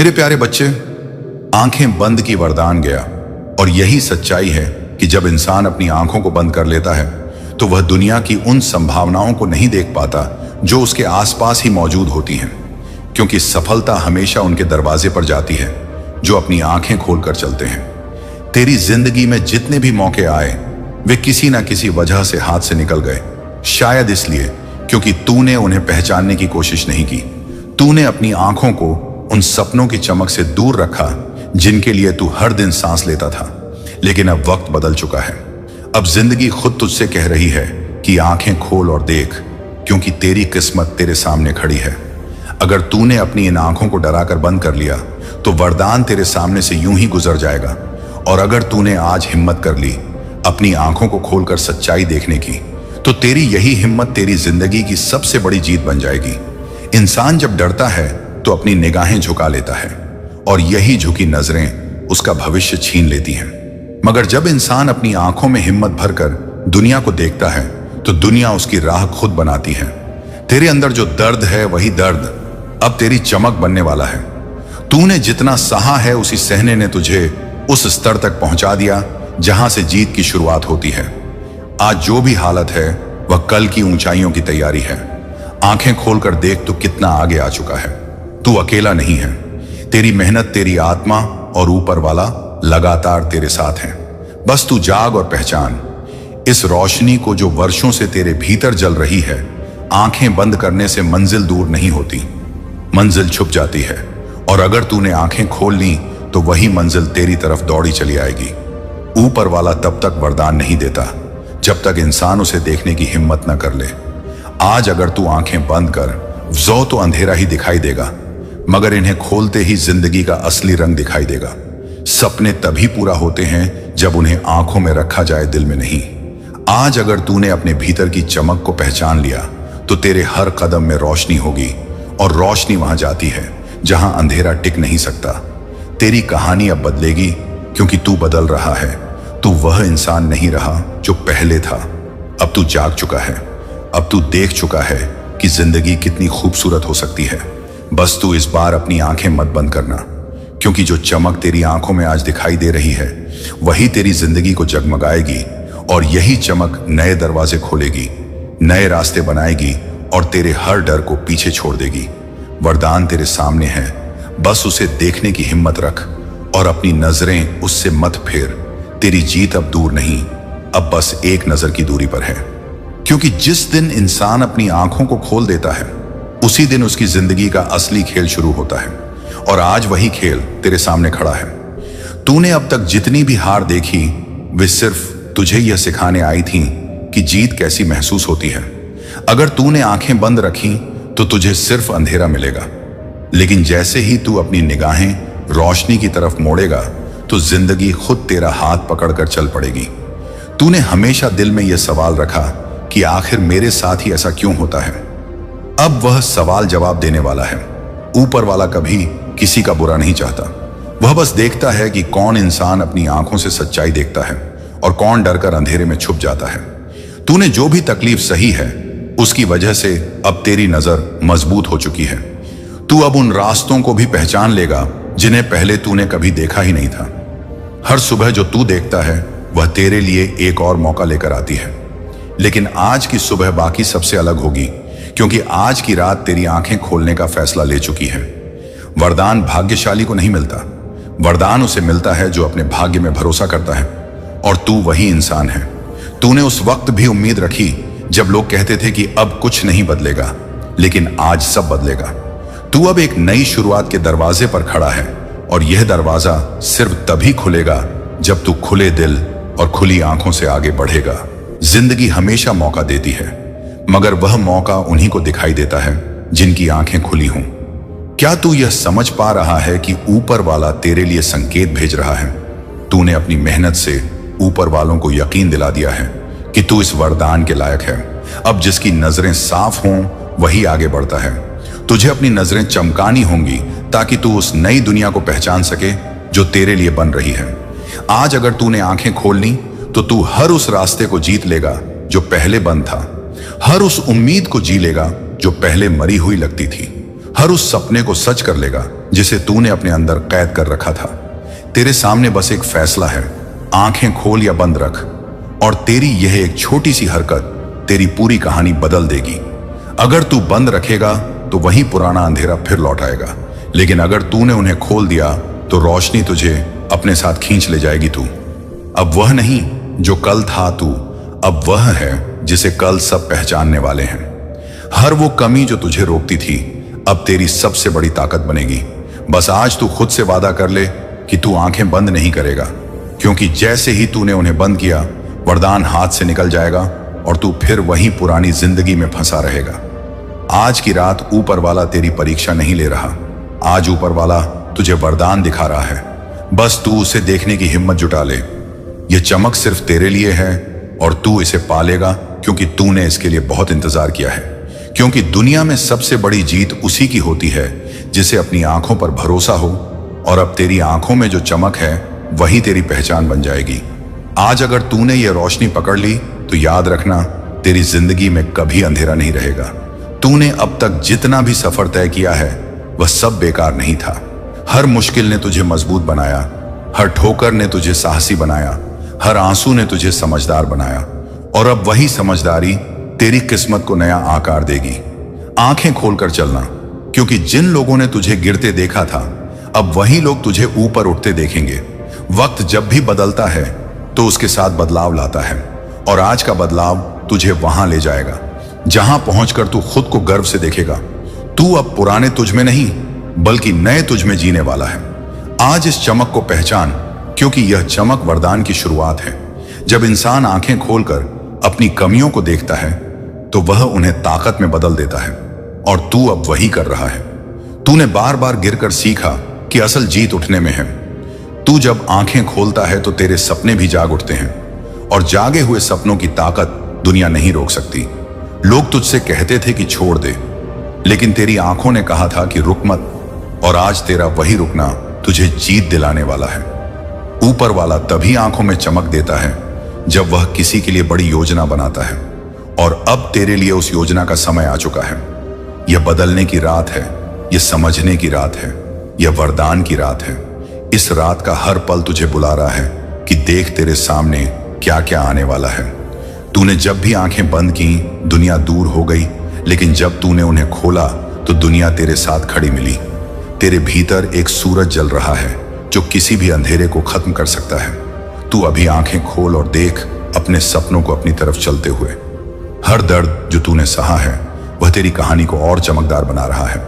मेरे प्यारे बच्चे, आंखें बंद की वरदान गया। और यही सच्चाई है कि जब इंसान अपनी आंखों को बंद कर लेता है तो वह दुनिया की उन संभावनाओं को नहीं देख पाता जो उसके आसपास ही मौजूद होती हैं, क्योंकि सफलता हमेशा उनके दरवाजे पर जाती है जो अपनी आंखें खोलकर चलते हैं। तेरी जिंदगी में जितने भी मौके आए वे किसी ना किसी वजह से हाथ से निकल गए, शायद इसलिए क्योंकि तूने उन्हें पहचानने की कोशिश नहीं की। तूने अपनी आंखों को उन सपनों की चमक से दूर रखा जिनके लिए तू हर दिन सांस लेता था। लेकिन अब वक्त बदल चुका है। अब जिंदगी खुद तुझसे कह रही है कि आंखें खोल और देख, क्योंकि तेरी किस्मत तेरे सामने खड़ी है। अगर तूने अपनी इन आंखों को डराकर बंद कर लिया तो वरदान तेरे सामने से यूं ही गुजर जाएगा। और अगर तूने आज हिम्मत कर ली अपनी आंखों को खोलकर सच्चाई देखने की, तो तेरी यही हिम्मत तेरी जिंदगी की सबसे बड़ी जीत बन जाएगी। इंसान जब डरता है तो अपनी निगाहें झुका लेता है और यही झुकी नजरें उसका भविष्य छीन लेती हैं। मगर जब इंसान अपनी आंखों में हिम्मत भरकर दुनिया को देखता है तो दुनिया उसकी राह खुद बनाती है। तेरे अंदर जो दर्द है वही दर्द अब तेरी चमक बनने वाला है। तूने जितना सहा है उसी सहने ने तुझे उस स्तर तक पहुंचा दिया जहां से जीत की शुरुआत होती है। आज जो भी हालत है वह कल की ऊंचाइयों की तैयारी है। आंखें खोलकर देख तू कितना आगे आ चुका है। तू अकेला नहीं है। तेरी मेहनत, तेरी आत्मा और ऊपर वाला लगातार तेरे साथ हैं। बस तू जाग और पहचान इस रोशनी को जो वर्षों से तेरे भीतर जल रही है। आंखें बंद करने से मंजिल दूर नहीं होती, मंजिल छुप जाती है। और अगर तूने आंखें खोल ली तो वही मंजिल तेरी तरफ दौड़ी चली आएगी। ऊपर वाला तब तक वरदान नहीं देता जब तक इंसान उसे देखने की हिम्मत न कर ले। आज अगर तू आंखें बंद कर, जो तो अंधेरा ही दिखाई देगा, मगर इन्हें खोलते ही जिंदगी का असली रंग दिखाई देगा। सपने तभी पूरा होते हैं जब उन्हें आंखों में रखा जाए, दिल में नहीं। आज अगर तूने अपने भीतर की चमक को पहचान लिया तो तेरे हर कदम में रोशनी होगी। और रोशनी वहां जाती है जहां अंधेरा टिक नहीं सकता। तेरी कहानी अब बदलेगी, क्योंकि तू बदल रहा है। तू वह इंसान नहीं रहा जो पहले था। अब तू जाग चुका है। अब तू देख चुका है कि जिंदगी कितनी खूबसूरत हो सकती है। बस तू इस बार अपनी आंखें मत बंद करना, क्योंकि जो चमक तेरी आंखों में आज दिखाई दे रही है वही तेरी जिंदगी को जगमगाएगी। और यही चमक नए दरवाजे खोलेगी, नए रास्ते बनाएगी और तेरे हर डर को पीछे छोड़ देगी। वरदान तेरे सामने है, बस उसे देखने की हिम्मत रख और अपनी नजरें उससे मत फेर। तेरी जीत अब दूर नहीं, अब बस एक नजर की दूरी पर है। क्योंकि जिस दिन इंसान अपनी आंखों को खोल देता है उसी दिन उसकी जिंदगी का असली खेल शुरू होता है। और आज वही खेल तेरे सामने खड़ा है। तूने अब तक जितनी भी हार देखी वे सिर्फ तुझे यह सिखाने आई थी कि जीत कैसी महसूस होती है। अगर तूने आंखें बंद रखी तो तुझे सिर्फ अंधेरा मिलेगा, लेकिन जैसे ही तू अपनी निगाहें रोशनी की तरफ मोड़ेगा तो जिंदगी खुद तेरा हाथ पकड़कर चल पड़ेगी। तूने हमेशा दिल में यह सवाल रखा कि आखिर मेरे साथ ही ऐसा क्यों होता है। अब वह सवाल जवाब देने वाला है। ऊपर वाला कभी किसी का बुरा नहीं चाहता। वह बस देखता है कि कौन इंसान अपनी आंखों से सच्चाई देखता है और कौन डरकर अंधेरे में छुप जाता है। तूने जो भी तकलीफ सही है उसकी वजह से अब तेरी नजर मजबूत हो चुकी है। तू अब उन रास्तों को भी पहचान लेगा जिन्हें पहले तूने कभी देखा ही नहीं था। हर सुबह जो तू देखता है वह तेरे लिए एक और मौका लेकर आती है। लेकिन आज की सुबह बाकी सबसे अलग होगी, क्योंकि आज की रात तेरी आंखें खोलने का फैसला ले चुकी है। वरदान भाग्यशाली को नहीं मिलता, वरदान उसे मिलता है जो अपने भाग्य में भरोसा करता है। और तू वही इंसान है। तूने उस वक्त भी उम्मीद रखी जब लोग कहते थे कि अब कुछ नहीं बदलेगा, लेकिन आज सब बदलेगा। तू अब एक नई शुरुआत के दरवाजे पर खड़ा है और यह दरवाजा सिर्फ तभी खुलेगा जब तू खुले दिल और खुली आंखों से आगे बढ़ेगा। जिंदगी हमेशा मौका देती है, मगर वह मौका उन्हीं को दिखाई देता है जिनकी आंखें खुली हों। क्या तू यह समझ पा रहा है कि ऊपर वाला तेरे लिए संकेत भेज रहा है। तूने अपनी मेहनत से ऊपर वालों को यकीन दिला दिया है कि तू इस वरदान के लायक है। अब जिसकी नजरें साफ हों वही आगे बढ़ता है। तुझे अपनी नजरें चमकानी होंगी ताकि तू उस नई दुनिया को पहचान सके जो तेरे लिए बन रही है। आज अगर तूने आंखें खोल ली तो तू हर उस रास्ते को जीत लेगा जो पहले बंद था, हर उस उम्मीद को जी लेगा जो पहले मरी हुई लगती थी, हर उस सपने को सच कर लेगा जिसे तूने अपने अंदर कैद कर रखा था। तेरे सामने बस एक फैसला है, आंखें खोल या बंद रख, और तेरी यह एक छोटी सी हरकत तेरी पूरी कहानी बदल देगी। अगर तू बंद रखेगा तो वही पुराना अंधेरा फिर लौट आएगा, लेकिन अगर तूने उन्हें खोल दिया तो रोशनी तुझे अपने साथ खींच ले जाएगी। तू अब वह नहीं जो कल था, तू अब वह है जिसे कल सब पहचानने वाले हैं। हर वो कमी जो तुझे रोकती थी अब तेरी सबसे बड़ी ताकत बनेगी। बस आज तू खुद से वादा कर ले कि तू आंखें बंद नहीं करेगा, क्योंकि जैसे ही तूने उन्हें बंद किया वरदान हाथ से निकल जाएगा और तू फिर वही पुरानी जिंदगी में फंसा रहेगा। आज की रात ऊपर वाला तेरी परीक्षा नहीं ले रहा, आज ऊपर वाला तुझे वरदान दिखा रहा है। बस तू उसे देखने की हिम्मत जुटा ले। यह चमक सिर्फ तेरे लिए है और तू इसे पालेगा, क्योंकि तूने इसके लिए बहुत इंतजार किया है। क्योंकि दुनिया में सबसे बड़ी जीत उसी की होती है जिसे अपनी आंखों पर भरोसा हो, और अब तेरी आंखों में जो चमक है वही तेरी पहचान बन जाएगी। आज अगर तूने ये रोशनी पकड़ ली तो याद रखना, तेरी जिंदगी में कभी अंधेरा नहीं रहेगा। तूने अब तक जितना भी सफर तय किया है वह सब बेकार नहीं था। हर मुश्किल ने तुझे मजबूत बनाया, हर ठोकर ने तुझे साहसी बनाया, हर आंसू ने तुझे समझदार बनाया, और अब वही समझदारी तेरी किस्मत को नया आकार देगी। आंखें खोलकर चलना, क्योंकि जिन लोगों ने तुझे गिरते देखा था अब वही लोग तुझे ऊपर उठते देखेंगे। वक्त जब भी बदलता है तो उसके साथ बदलाव लाता है, और आज का बदलाव तुझे वहां ले जाएगा जहां पहुंचकर तू खुद को गर्व से देखेगा। तू अब पुराने तुझ में नहीं बल्कि नए तुझ में जीने वाला है। आज इस चमक को पहचान, क्योंकि यह चमक वरदान की शुरुआत है। जब इंसान आंखें खोलकर अपनी कमियों को देखता है तो वह उन्हें ताकत में बदल देता है, और तू अब वही कर रहा है। तूने बार बार गिरकर सीखा कि असल जीत उठने में है। तू जब आंखें खोलता है तो तेरे सपने भी जाग उठते हैं, और जागे हुए सपनों की ताकत दुनिया नहीं रोक सकती। लोग तुझसे कहते थे कि छोड़ दे, लेकिन तेरी आंखों ने कहा था कि रुक मत, और आज तेरा वही रुकना तुझे जीत दिलाने वाला है। ऊपर वाला तभी आंखों में चमक देता है जब वह किसी के लिए बड़ी योजना बनाता है, और अब तेरे लिए उस योजना का समय आ चुका है। यह बदलने की रात है, यह समझने की रात है, यह वरदान की रात है। इस रात का हर पल तुझे बुला रहा है कि देख तेरे सामने क्या क्या आने वाला है। तूने जब भी आंखें बंद की दुनिया दूर हो गई, लेकिन जब तूने उन्हें खोला तो दुनिया तेरे साथ खड़ी मिली। तेरे भीतर एक सूरज जल रहा है जो किसी भी अंधेरे को खत्म कर सकता है। तू अभी आंखें खोल और देख अपने सपनों को अपनी तरफ चलते हुए। हर दर्द जो तूने सहा है वह तेरी कहानी को और चमकदार बना रहा है।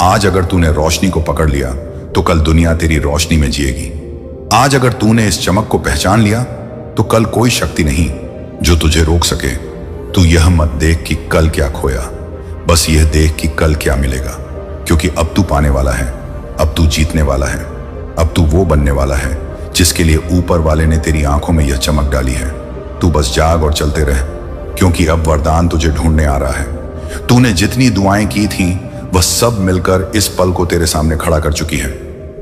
आज अगर तूने रोशनी को पकड़ लिया तो कल दुनिया तेरी रोशनी में जिएगी। आज अगर तूने इस चमक को पहचान लिया तो कल कोई शक्ति नहीं जो तुझे रोक सके। तू यह मत देख कि कल क्या खोया, बस यह देख कि कल क्या मिलेगा, क्योंकि अब तू पाने वाला है, अब तू जीतने वाला है, अब तू वो बनने वाला है जिसके लिए ऊपर वाले ने तेरी आंखों में यह चमक डाली है। तू बस जाग और चलते रह, क्योंकि अब वरदान तुझे ढूंढने आ रहा है। तूने जितनी दुआएं की थी वह सब मिलकर इस पल को तेरे सामने खड़ा कर चुकी है।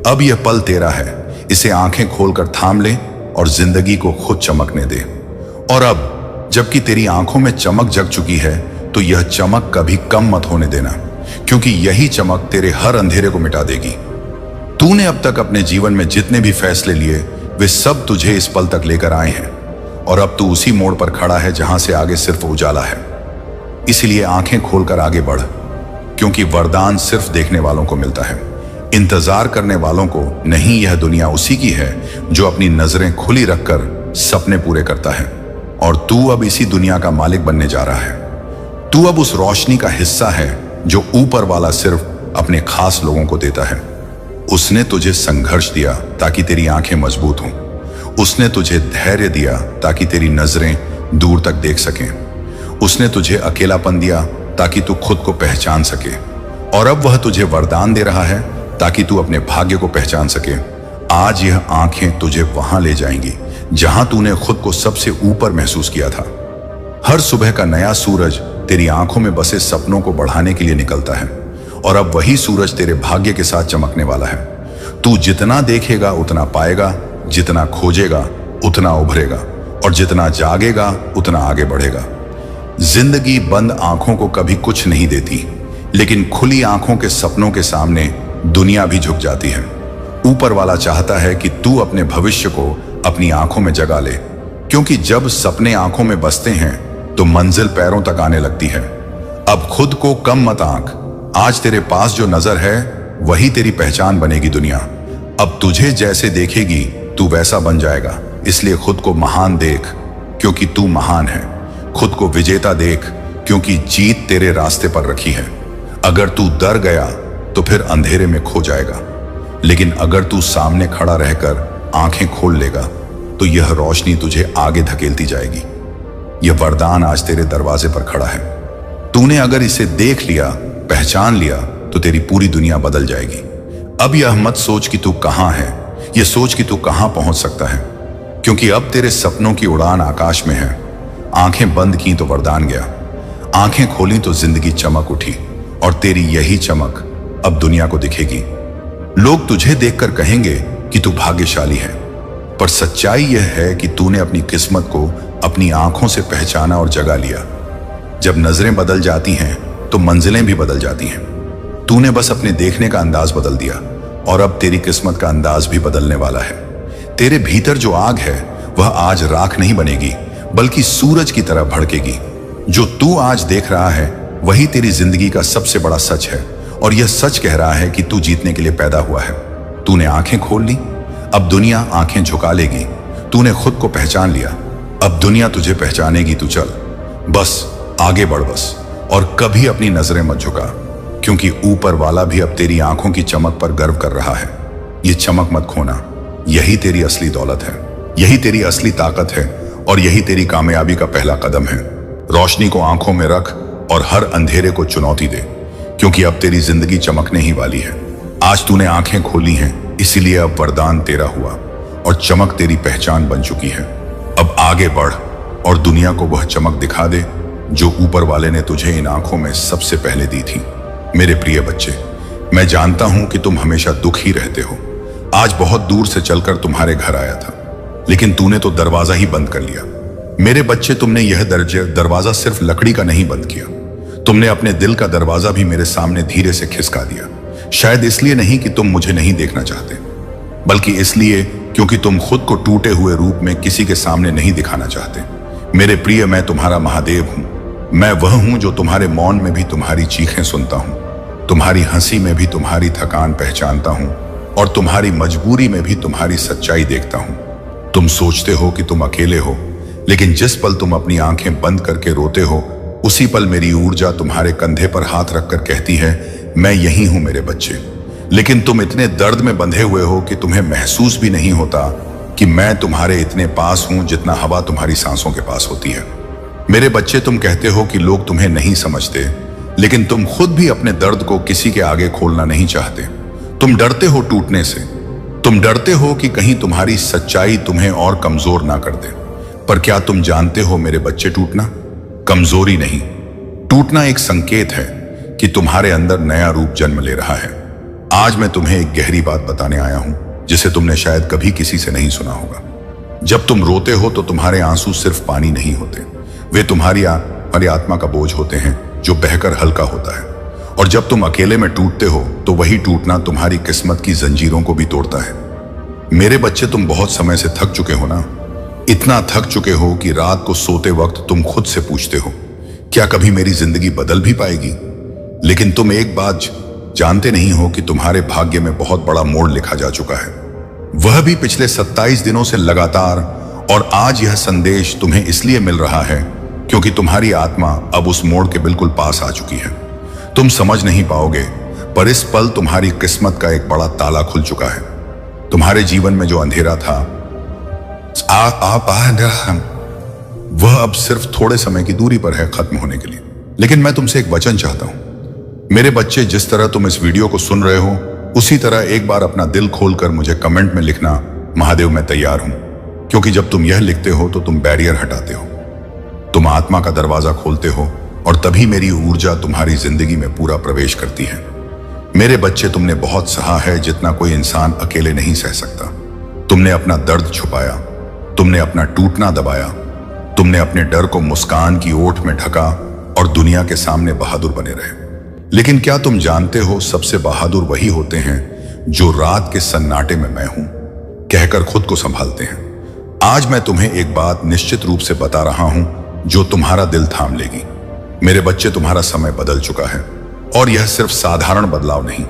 अब यह पल तेरा है, इसे आंखें खोलकर थाम ले और जिंदगी को खुद चमकने दे। और अब जबकि तेरी आंखों में चमक जग चुकी है तो यह चमक कभी कम मत होने देना, क्योंकि यही चमक तेरे हर अंधेरे को मिटा देगी। तूने अब तक अपने जीवन में जितने भी फैसले लिए वे सब तुझे इस पल तक लेकर आए हैं, और अब तू उसी मोड़ पर खड़ा है जहां से आगे सिर्फ उजाला है। इसलिए आंखें खोलकर आगे बढ़, क्योंकि वरदान सिर्फ देखने वालों को मिलता है, इंतजार करने वालों को नहीं। यह दुनिया उसी की है जो अपनी नजरें खुली रखकर सपने पूरे करता है, और तू अब इसी दुनिया का मालिक बनने जा रहा है। तू अब उस रोशनी का हिस्सा है जो ऊपर वाला सिर्फ अपने खास लोगों को देता है। उसने तुझे संघर्ष दिया ताकि तेरी आंखें मजबूत हों। उसने तुझे धैर्य दिया ताकि तेरी नजरें दूर तक देख सकें। उसने तुझे अकेलापन दिया ताकि तू खुद को पहचान सके, और अब वह तुझे वरदान दे रहा है ताकि तू अपने भाग्य को पहचान सके। आज यह आंखें तुझे वहां ले जाएंगी जहां तूने खुद को सबसे ऊपर महसूस किया था। हर सुबह का नया सूरज तेरी आंखों में बसे सपनों को बढ़ाने के लिए निकलता है, और अब वही सूरज तेरे भाग्य के साथ चमकने वाला है। तू जितना देखेगा उतना पाएगा, जितना खोजेगा उतना उभरेगा, और जितना जागेगा उतना आगे बढ़ेगा। जिंदगी बंद आंखों को कभी कुछ नहीं देती, लेकिन खुली आंखों के सपनों के सामने दुनिया भी झुक जाती है। ऊपर वाला चाहता है कि तू अपने भविष्य को अपनी आंखों में जगा ले, क्योंकि जब सपने आंखों में बसते हैं तो मंजिल पैरों तक आने लगती है। अब खुद को कम मत आंक। आज तेरे पास जो नजर है वही तेरी पहचान बनेगी दुनिया। अब तुझे जैसे देखेगी तू वैसा बन जाएगा। इसलिए खुद को महान देख, क्योंकि तू महान है। खुद को विजेता देख, क्योंकि जीत तेरे रास्ते पर रखी है। अगर तू डर गया तो फिर अंधेरे में खो जाएगा, लेकिन अगर तू सामने खड़ा रहकर आंखें खोल लेगा तो यह रोशनी तुझे आगे धकेलती जाएगी। यह वरदान आज तेरे दरवाजे पर खड़ा है। तूने अगर इसे देख लिया, पहचान लिया, तो तेरी पूरी दुनिया बदल जाएगी। अब यह मत सोच कि तू कहां है, यह सोच कि तू कहां पहुंच सकता है, क्योंकि अब तेरे सपनों की उड़ान आकाश में है। आंखें बंद की तो वरदान गया, आंखें खोली तो जिंदगी चमक उठी, और तेरी यही चमक अब दुनिया को दिखेगी। लोग तुझे देखकर कहेंगे कि तू भाग्यशाली है, पर सच्चाई यह है कि तूने अपनी किस्मत को अपनी आंखों से पहचाना और जगा लिया। जब नजरें बदल जाती हैं तो मंजिलें भी बदल जाती हैं। तूने बस अपने देखने का अंदाज बदल दिया, और अब तेरी किस्मत का अंदाज भी बदलने वाला है। तेरे भीतर जो आग है वह आज राख नहीं बनेगी, बल्कि सूरज की तरह भड़केगी। जो तू आज देख रहा है वही तेरी जिंदगी का सबसे बड़ा सच है, और यह सच कह रहा है कि तू जीतने के लिए पैदा हुआ है। तूने आंखें खोल ली, अब दुनिया आंखें झुका लेगी। तूने खुद को पहचान लिया, अब दुनिया तुझे पहचानेगी। तू चल, बस आगे बढ़ बस, और कभी अपनी नजरें मत झुका, क्योंकि ऊपर वाला भी अब तेरी आंखों की चमक पर गर्व कर रहा है। ये चमक मत खोना, यही तेरी असली दौलत है, यही तेरी असली ताकत है, और यही तेरी कामयाबी का पहला कदम है। रोशनी को आंखों में रख और हर अंधेरे को चुनौती दे, क्योंकि अब तेरी जिंदगी चमकने ही वाली है। आज तूने आंखें खोली हैं, इसीलिए अब वरदान तेरा हुआ, और चमक तेरी पहचान बन चुकी है। अब आगे बढ़ और दुनिया को वह चमक दिखा दे जो ऊपर वाले ने तुझे इन आंखों में सबसे पहले दी थी। मेरे प्रिय बच्चे, मैं जानता हूं कि तुम हमेशा दुखी रहते हो। आज बहुत दूर से चलकर तुम्हारे घर आया था, लेकिन तूने तो दरवाजा ही बंद कर लिया। मेरे बच्चे, तुमने यह दरवाजा सिर्फ लकड़ी का नहीं बंद किया, तुमने अपने दिल का दरवाजा भी मेरे सामने धीरे से खिसका दिया। शायद इसलिए नहीं कि तुम मुझे नहीं देखना चाहते, बल्कि इसलिए क्योंकि तुम खुद को टूटे हुए रूप में किसी के सामने नहीं दिखाना चाहते। मेरे प्रिय, मैं तुम्हारा महादेव हूं। मैं वह हूं जो तुम्हारे मौन में भी तुम्हारी चीखें सुनता हूं, तुम्हारी हंसी में भी तुम्हारी थकान पहचानता हूं, और तुम्हारी मजबूरी में भी तुम्हारी सच्चाई देखता हूं। तुम सोचते हो कि तुम अकेले हो, लेकिन जिस पल तुम अपनी आंखें बंद करके रोते हो, उसी पल मेरी ऊर्जा तुम्हारे कंधे पर हाथ रखकर कहती है, मैं यही हूं मेरे बच्चे। लेकिन तुम इतने दर्द में बंधे हुए हो कि तुम्हें महसूस भी नहीं होता कि मैं तुम्हारे इतने पास हूं जितना हवा तुम्हारी सांसों के पास होती है। मेरे बच्चे, तुम कहते हो कि लोग तुम्हें नहीं समझते, लेकिन तुम खुद भी अपने दर्द को किसी के आगे खोलना नहीं चाहते। तुम डरते हो टूटने से, तुम डरते हो कि कहीं तुम्हारी सच्चाई तुम्हें और कमजोर ना कर दे। पर क्या तुम जानते हो मेरे बच्चे, टूटना कमजोरी नहीं, टूटना एक संकेत है कि तुम्हारे अंदर नया रूप जन्म ले रहा है। आज मैं तुम्हें एक गहरी बात बताने आया हूं, जिसे तुमने शायद कभी किसी से नहीं सुना होगा। जब तुम रोते हो तो तुम्हारे आंसू सिर्फ पानी नहीं होते, वे तुम्हारी आत्मा का बोझ होते हैं जो बहकर हल्का होता है। और जब तुम अकेले में टूटते हो तो वही टूटना तुम्हारी किस्मत की जंजीरों को भी तोड़ता है। मेरे बच्चे, तुम बहुत समय से थक चुके हो ना, इतना थक चुके हो कि रात को सोते वक्त तुम खुद से पूछते हो, क्या कभी मेरी जिंदगी बदल भी पाएगी? लेकिन तुम एक बात जानते नहीं हो कि तुम्हारे भाग्य में बहुत बड़ा मोड़ लिखा जा चुका है, वह भी पिछले 27 दिनों से लगातार। और आज यह संदेश तुम्हें इसलिए मिल रहा है क्योंकि तुम्हारी आत्मा अब उस मोड़ के बिल्कुल पास आ चुकी है। तुम समझ नहीं पाओगे, पर इस पल तुम्हारी किस्मत का एक बड़ा ताला खुल चुका है। तुम्हारे जीवन में जो अंधेरा था वह अब सिर्फ थोड़े समय की दूरी पर है खत्म होने के लिए। लेकिन मैं तुमसे एक वचन चाहता हूं मेरे बच्चे, जिस तरह तुम इस वीडियो को सुन रहे हो, उसी तरह एक बार अपना दिल खोलकर मुझे कमेंट में लिखना, महादेव मैं तैयार हूं। क्योंकि जब तुम यह लिखते हो तो तुम बैरियर हटाते हो, तुम आत्मा का दरवाजा खोलते हो, और तभी मेरी ऊर्जा तुम्हारी जिंदगी में पूरा प्रवेश करती है। मेरे बच्चे, तुमने बहुत सहा है जितना कोई इंसान अकेले नहीं सह सकता। तुमने अपना दर्द छुपाया, तुमने अपना टूटना दबाया, तुमने अपने डर को मुस्कान की ओट में ढका और दुनिया के सामने बहादुर बने रहे। लेकिन क्या तुम जानते हो, सबसे बहादुर वही होते हैं जो रात के सन्नाटे में मैं हूं कहकर खुद को संभालते हैं। आज मैं तुम्हें एक बात निश्चित रूप से बता रहा हूं जो तुम्हारा दिल थाम लेगी। मेरे बच्चे, तुम्हारा समय बदल चुका है, और यह सिर्फ साधारण बदलाव नहीं,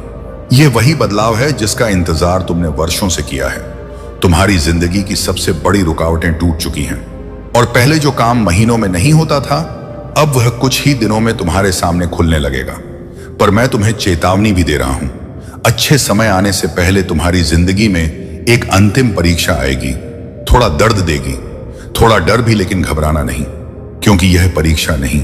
यह वही बदलाव है जिसका इंतजार तुमने वर्षों से किया है। तुम्हारी जिंदगी की सबसे बड़ी रुकावटें टूट चुकी हैं, और पहले जो काम महीनों में नहीं होता था, अब वह कुछ ही दिनों में तुम्हारे सामने खुलने लगेगा। पर मैं तुम्हें चेतावनी भी दे रहा हूं, अच्छे समय आने से पहले तुम्हारी जिंदगी में एक अंतिम परीक्षा आएगी। थोड़ा दर्द देगी, थोड़ा डर भी, लेकिन घबराना नहीं, क्योंकि यह परीक्षा नहीं,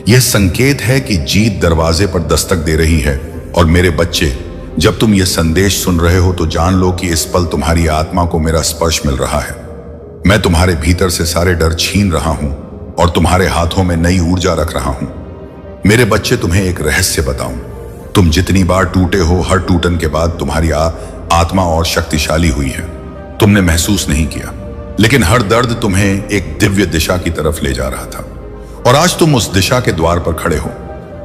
यह संकेत है कि जीत दरवाजे पर दस्तक दे रही है। और मेरे बच्चे, जब तुम यह संदेश सुन रहे हो तो जान लो कि इस पल तुम्हारी आत्मा को मेरा स्पर्श मिल रहा है। मैं तुम्हारे भीतर से सारे डर छीन रहा हूं और तुम्हारे हाथों में नई ऊर्जा रख रहा हूं। मेरे बच्चे, तुम्हें एक रहस्य बताऊं, तुम जितनी बार टूटे हो, हर टूटन के बाद तुम्हारी आत्मा और शक्तिशाली हुई है। तुमने महसूस नहीं किया, लेकिन हर दर्द तुम्हें एक दिव्य दिशा की तरफ ले जा रहा था, और आज तुम उस दिशा के द्वार पर खड़े हो।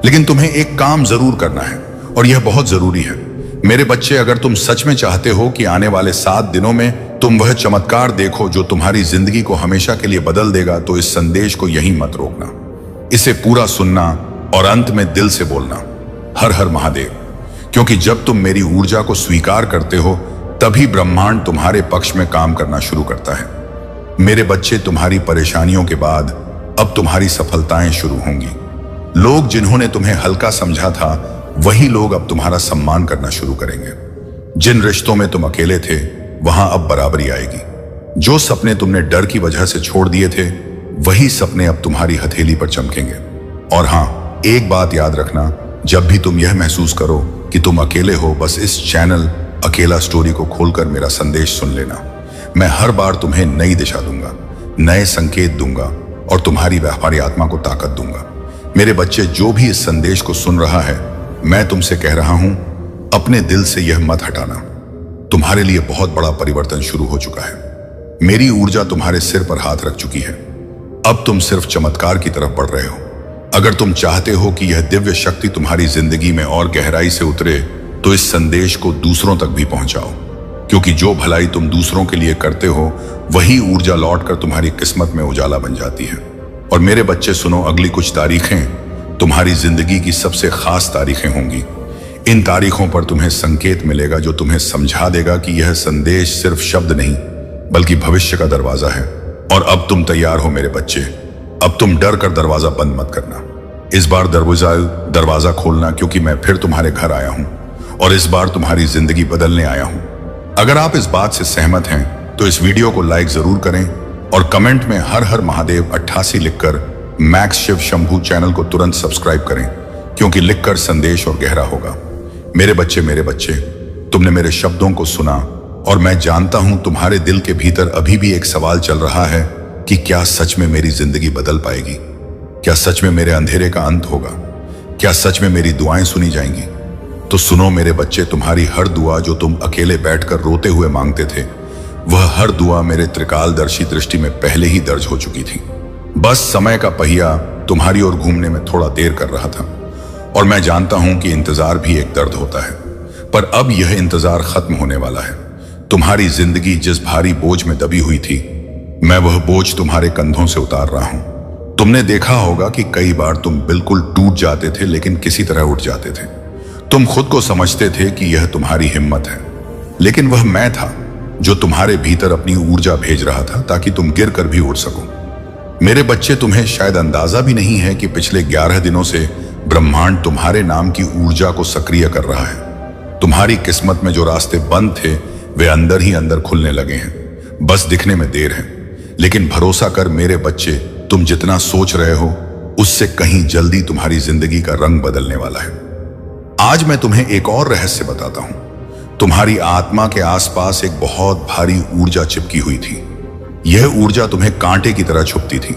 लेकिन तुम्हें एक काम जरूर करना है, और यह बहुत जरूरी है। मेरे बच्चे, अगर तुम सच में चाहते हो कि आने वाले 7 दिनों में तुम वह चमत्कार देखो जो तुम्हारी जिंदगी को हमेशा के लिए बदल देगा, तो इस संदेश को यहीं मत रोकना। इसे पूरा सुनना और अंत में दिल से बोलना, हर हर महादेव। क्योंकि जब तुम मेरी ऊर्जा को स्वीकार करते हो, तभी ब्रह्मांड तुम्हारे पक्ष में काम करना शुरू करता है। मेरे बच्चे, तुम्हारी परेशानियों के बाद अब तुम्हारी सफलताएं शुरू होंगी। लोग जिन्होंने तुम्हें हल्का समझा था, वही लोग अब तुम्हारा सम्मान करना शुरू करेंगे। जिन रिश्तों में तुम अकेले थे, वहां अब बराबरी आएगी। जो सपने तुमने डर की वजह से छोड़ दिए थे, वही सपने अब तुम्हारी हथेली पर चमकेंगे। और हां, एक बात याद रखना, जब भी तुम यह महसूस करो कि तुम अकेले हो, बस इस चैनल अकेला स्टोरी को खोलकर मेरा संदेश सुन लेना। मैं हर बार तुम्हें नई दिशा दूंगा, नए संकेत दूंगा, और तुम्हारी व्यापारी आत्मा को ताकत दूंगा। मेरे बच्चे, जो भी इस संदेश को सुन रहा है, मैं तुमसे कह रहा हूं, अपने दिल से यह मत हटाना। तुम्हारे लिए बहुत बड़ा परिवर्तन शुरू हो चुका है। मेरी ऊर्जा तुम्हारे सिर पर हाथ रख चुकी है। अब तुम सिर्फ चमत्कार की तरफ बढ़ रहे हो। अगर तुम चाहते हो कि यह दिव्य शक्ति तुम्हारी जिंदगी में और गहराई से उतरे, तो इस संदेश को दूसरों तक भी पहुंचाओ, क्योंकि जो भलाई तुम दूसरों के लिए करते हो, वही ऊर्जा लौटकर तुम्हारी किस्मत में उजाला बन जाती है। और मेरे बच्चे, सुनो, अगली कुछ तारीखें तुम्हारी जिंदगी की सबसे खास तारीखें होंगी। इन तारीखों पर तुम्हें संकेत मिलेगा जो तुम्हें समझा देगा कि यह संदेश सिर्फ शब्द नहीं, बल्कि भविष्य का दरवाजा है। और अब तुम तैयार हो मेरे बच्चे। अब तुम डर कर दरवाजा बंद मत करना। इस बार दरवाजा खोलना, क्योंकि मैं फिर तुम्हारे घर आया हूं, और इस बार तुम्हारी जिंदगी बदलने आया हूं। अगर आप इस बात से सहमत हैं, तो इस वीडियो को लाइक जरूर करें, और कमेंट में हर हर महादेव 88 लिखकर मैक्स शिव शंभू चैनल को तुरंत सब्सक्राइब करें, क्योंकि लिखकर संदेश और गहरा होगा। मेरे बच्चे, तुमने मेरे शब्दों को सुना, और मैं जानता हूं तुम्हारे दिल के भीतर अभी भी एक सवाल चल रहा है कि क्या सच में मेरी जिंदगी बदल पाएगी? क्या सच में मेरे अंधेरे का अंत होगा? क्या सच में मेरी दुआएं सुनी जाएंगी? तो सुनो मेरे बच्चे, तुम्हारी हर दुआ जो तुम अकेले बैठकर रोते हुए मांगते थे, वह हर दुआ मेरे त्रिकालदर्शी दृष्टि में पहले ही दर्ज हो चुकी थी। बस समय का पहिया तुम्हारी ओर घूमने में थोड़ा देर कर रहा था। और मैं जानता हूं कि इंतजार भी एक दर्द होता है, पर अब यह इंतजार खत्म होने वाला है। तुम्हारी जिंदगी जिस भारी बोझ में दबी हुई थी, मैं वह बोझ तुम्हारे कंधों से उतार रहा हूं। तुमने देखा होगा कि कई बार तुम बिल्कुल टूट जाते थे, लेकिन किसी तरह उठ जाते थे। तुम खुद को समझते थे कि यह तुम्हारी हिम्मत है, लेकिन वह मैं था जो तुम्हारे भीतर अपनी ऊर्जा भेज रहा था, ताकि तुम गिर कर भी उठ सको। मेरे बच्चे, तुम्हें शायद अंदाजा भी नहीं है कि पिछले 11 दिनों से ब्रह्मांड तुम्हारे नाम की ऊर्जा को सक्रिय कर रहा है। तुम्हारी किस्मत में जो रास्ते बंद थे, वे अंदर ही अंदर खुलने लगे हैं। बस दिखने में देर है, लेकिन भरोसा कर मेरे बच्चे, तुम जितना सोच रहे हो, उससे कहीं जल्दी तुम्हारी जिंदगी का रंग बदलने वाला है। आज मैं तुम्हें एक और रहस्य बताता हूं। तुम्हारी आत्मा के आसपास एक बहुत भारी ऊर्जा चिपकी हुई थी। यह ऊर्जा तुम्हें कांटे की तरह छुपती थी।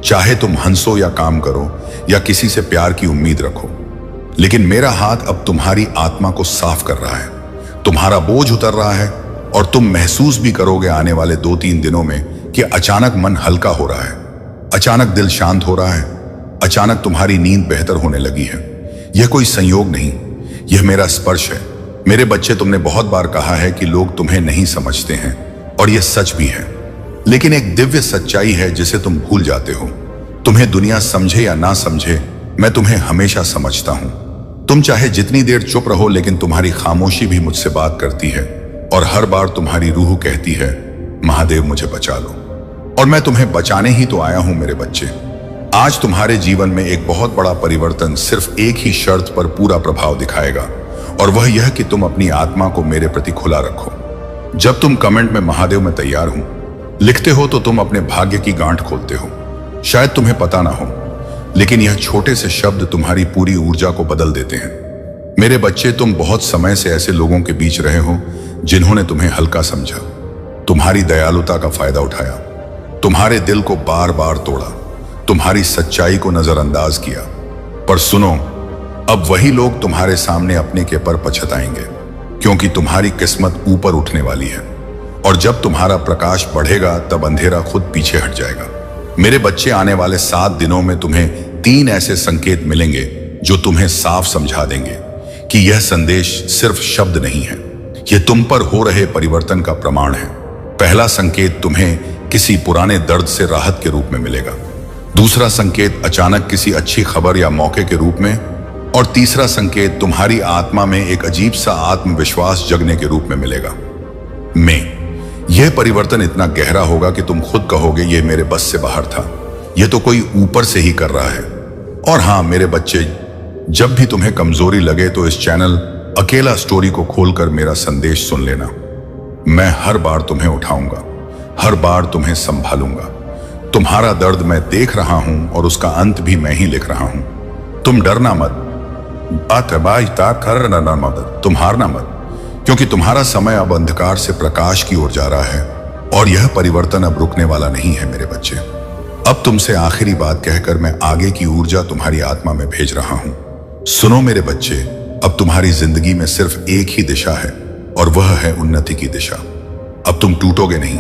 चाहे तुम हंसो या काम करो, या किसी से प्यार की उम्मीद रखो, लेकिन मेरा हाथ अब तुम्हारी आत्मा को साफ कर रहा है। तुम्हारा बोझ उतर रहा है, और तुम महसूस भी करोगे आने वाले 2-3 दिनों में कि अचानक मन हल्का हो रहा है, अचानक दिल शांत हो रहा है, अचानक तुम्हारी नींद बेहतर होने लगी है। यह कोई संयोग नहीं, यह मेरा स्पर्श है। मेरे बच्चे, तुमने बहुत बार कहा है कि लोग तुम्हें नहीं समझते हैं, और यह सच भी है। लेकिन एक दिव्य सच्चाई है जिसे तुम भूल जाते हो। तुम्हें दुनिया समझे या ना समझे, मैं तुम्हें हमेशा समझता हूं। तुम चाहे जितनी देर चुप रहो, लेकिन तुम्हारी खामोशी भी मुझसे बात करती है, और हर बार तुम्हारी रूह कहती है, महादेव मुझे बचा लो। और मैं तुम्हें बचाने ही तो आया हूं मेरे बच्चे। आज तुम्हारे जीवन में एक बहुत बड़ा परिवर्तन सिर्फ एक ही शर्त पर पूरा प्रभाव दिखाएगा, और वह यह कि तुम अपनी आत्मा को मेरे प्रति खुला रखो। जब तुम कमेंट में महादेव मैं तैयार हूं लिखते हो, तो तुम अपने भाग्य की गांठ खोलते हो। शायद तुम्हें पता ना हो, लेकिन यह छोटे से शब्द तुम्हारी पूरी ऊर्जा को बदल देते हैं। मेरे बच्चे, तुम बहुत समय से ऐसे लोगों के बीच रहे हो जिन्होंने तुम्हें हल्का समझा, तुम्हारी दयालुता का फायदा उठाया, तुम्हारे दिल को बार बार तोड़ा, तुम्हारी सच्चाई को नजरअंदाज किया। पर सुनो, अब वही लोग तुम्हारे सामने अपने के पर पछताएंगे, क्योंकि तुम्हारी किस्मत ऊपर उठने वाली है, और जब तुम्हारा प्रकाश बढ़ेगा तब अंधेरा खुद पीछे हट जाएगा। मेरे बच्चे, आने वाले 7 दिनों में तुम्हें 3 ऐसे संकेत मिलेंगे जो तुम्हें साफ समझा देंगे कि यह संदेश सिर्फ शब्द नहीं है, यह तुम पर हो रहे परिवर्तन का प्रमाण है। पहला संकेत तुम्हें किसी पुराने दर्द से राहत के रूप में मिलेगा। दूसरा संकेत अचानक किसी अच्छी खबर या मौके के रूप में, और तीसरा संकेत तुम्हारी आत्मा में एक अजीब सा आत्मविश्वास जगने के रूप में मिलेगा। यह परिवर्तन इतना गहरा होगा कि तुम खुद कहोगे, यह मेरे बस से बाहर था, यह तो कोई ऊपर से ही कर रहा है। और हाँ मेरे बच्चे, जब भी तुम्हें कमजोरी लगे तो इस चैनल अकेला स्टोरी को खोलकर मेरा संदेश सुन लेना। मैं हर बार तुम्हें उठाऊंगा, हर बार तुम्हें संभालूंगा। तुम्हारा दर्द मैं देख रहा हूं, और उसका अंत भी मैं ही लिख रहा हूं। तुम डरना मत, तुम हारना मत, क्योंकि तुम्हारा समय अब अंधकार से प्रकाश की ओर जा रहा है, और यह परिवर्तन अब रुकने वाला नहीं है मेरे बच्चे। अब तुमसे आखिरी बात कहकर मैं आगे की ऊर्जा तुम्हारी आत्मा में भेज रहा हूं। सुनो मेरे बच्चे, अब तुम्हारी जिंदगी में सिर्फ एक ही दिशा है, और वह है उन्नति की दिशा। अब तुम टूटोगे नहीं,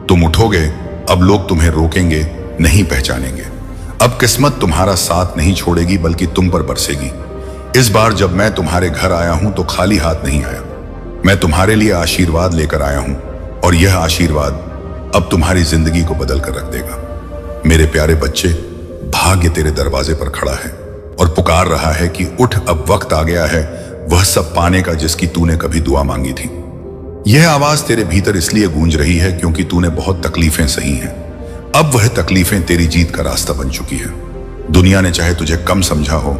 तुम उठोगे। अब लोग तुम्हें रोकेंगे नहीं, पहचानेंगे। अब किस्मत तुम्हारा साथ नहीं छोड़ेगी, बल्कि तुम पर बरसेगी। इस बार जब मैं तुम्हारे घर आया हूं तो खाली हाथ नहीं आया, मैं तुम्हारे लिए आशीर्वाद लेकर आया हूं, और यह आशीर्वाद अब तुम्हारी जिंदगी को बदल कर रख देगा। मेरे प्यारे बच्चे, भाग्य तेरे दरवाजे पर खड़ा है और पुकार रहा है कि उठ, अब वक्त आ गया है वह सब पाने का जिसकी तूने कभी दुआ मांगी थी। यह आवाज तेरे भीतर इसलिए गूंज रही है क्योंकि तूने बहुत तकलीफें सही हैं। अब वह तकलीफें तेरी जीत का रास्ता बन चुकी है। दुनिया ने चाहे तुझे कम समझा हो,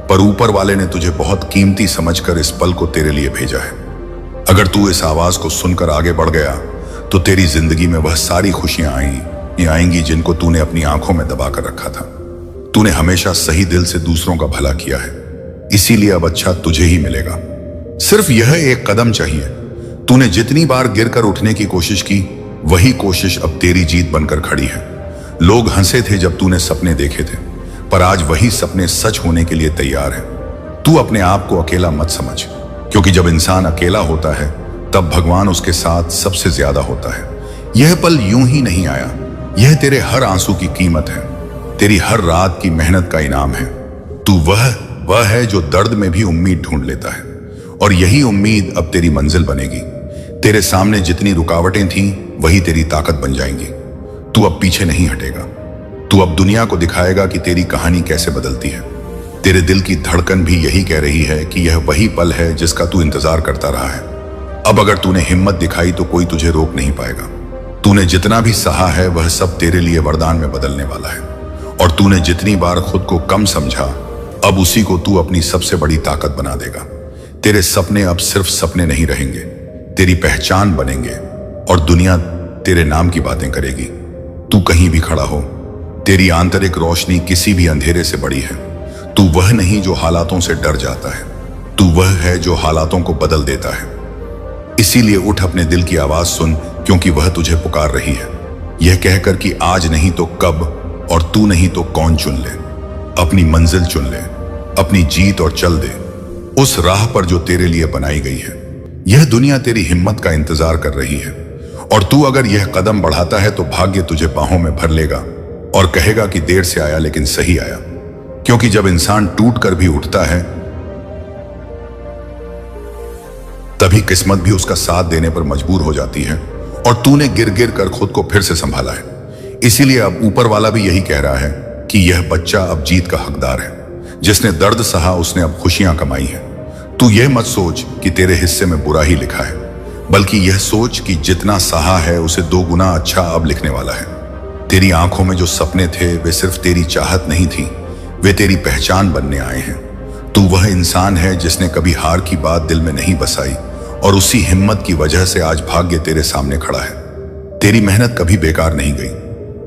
पर ऊपर वाले ने तुझे बहुत कीमती समझकर इस पल को तेरे लिए भेजा है। अगर तू इस आवाज को सुनकर आगे बढ़ गया तो तेरी जिंदगी में वह सारी खुशियां आएंगी जिनको तूने अपनी आंखों में दबा कर रखा था। तूने हमेशा सही दिल से दूसरों का भला किया है, इसीलिए अब अच्छा तुझे ही मिलेगा। सिर्फ यह एक कदम चाहिए। तूने जितनी बार गिरकर उठने की कोशिश की, वही कोशिश अब तेरी जीत बनकर खड़ी है। लोग हंसे थे जब तूने सपने देखे थे, पर आज वही सपने सच होने के लिए तैयार हैं। तू अपने आप को अकेला मत समझ, क्योंकि जब इंसान अकेला होता है तब भगवान उसके साथ सबसे ज्यादा होता है। यह पल यूं ही नहीं आया, यह तेरे हर आंसू की कीमत है, तेरी हर रात की मेहनत का इनाम है। तू वह है जो दर्द में भी उम्मीद ढूंढ लेता है, और यही उम्मीद अब तेरी मंजिल बनेगी। तेरे सामने जितनी रुकावटें थीं, वही तेरी ताकत बन जाएंगी। तू अब पीछे नहीं हटेगा। तू अब दुनिया को दिखाएगा कि तेरी कहानी कैसे बदलती है। तेरे दिल की धड़कन भी यही कह रही है कि यह वही पल है जिसका तू इंतजार करता रहा है। अब अगर तूने हिम्मत दिखाई तो कोई तुझे रोक नहीं पाएगा। तूने जितना भी सहा है वह सब तेरे लिए वरदान में बदलने वाला है, और तूने जितनी बार खुद को कम समझा, अब उसी को तू अपनी सबसे बड़ी ताकत बना देगा। तेरे सपने अब सिर्फ सपने नहीं रहेंगे, तेरी पहचान बनेंगे, और दुनिया तेरे नाम की बातें करेगी। तू कहीं भी खड़ा हो, तेरी आंतरिक रोशनी किसी भी अंधेरे से बड़ी है। तू वह नहीं जो हालातों से डर जाता है, तू वह है जो हालातों को बदल देता है। इसीलिए उठ, अपने दिल की आवाज सुन, क्योंकि वह तुझे पुकार रही है, यह कहकर कि आज नहीं तो कब, और तू नहीं तो कौन चुन ले। अपनी मंजिल चुन ले, अपनी जीत, और चल दे उस राह पर जो तेरे लिए बनाई गई है। यह दुनिया तेरी हिम्मत का इंतजार कर रही है, और तू अगर यह कदम बढ़ाता है तो भाग्य तुझे बाहों में भर लेगा और कहेगा कि देर से आया लेकिन सही आया। क्योंकि जब इंसान टूट कर भी उठता है तभी किस्मत भी उसका साथ देने पर मजबूर हो जाती है और तूने गिर गिर कर खुद को फिर से संभाला है। इसीलिए अब ऊपर वाला भी यही कह रहा है कि यह बच्चा अब जीत का हकदार है। जिसने दर्द सहा उसने अब खुशियां कमाई है। तू यह मत सोच कि तेरे हिस्से में बुरा ही लिखा है, बल्कि यह सोच कि जितना सहा है उसे 2 गुना अच्छा अब लिखने वाला है। तेरी आंखों में जो सपने थे वे सिर्फ तेरी चाहत नहीं थी, वे तेरी पहचान बनने आए हैं। तू वह इंसान है जिसने कभी हार की बात दिल में नहीं बसाई और उसी हिम्मत की वजह से आज भाग्य तेरे सामने खड़ा है। तेरी मेहनत कभी बेकार नहीं गई,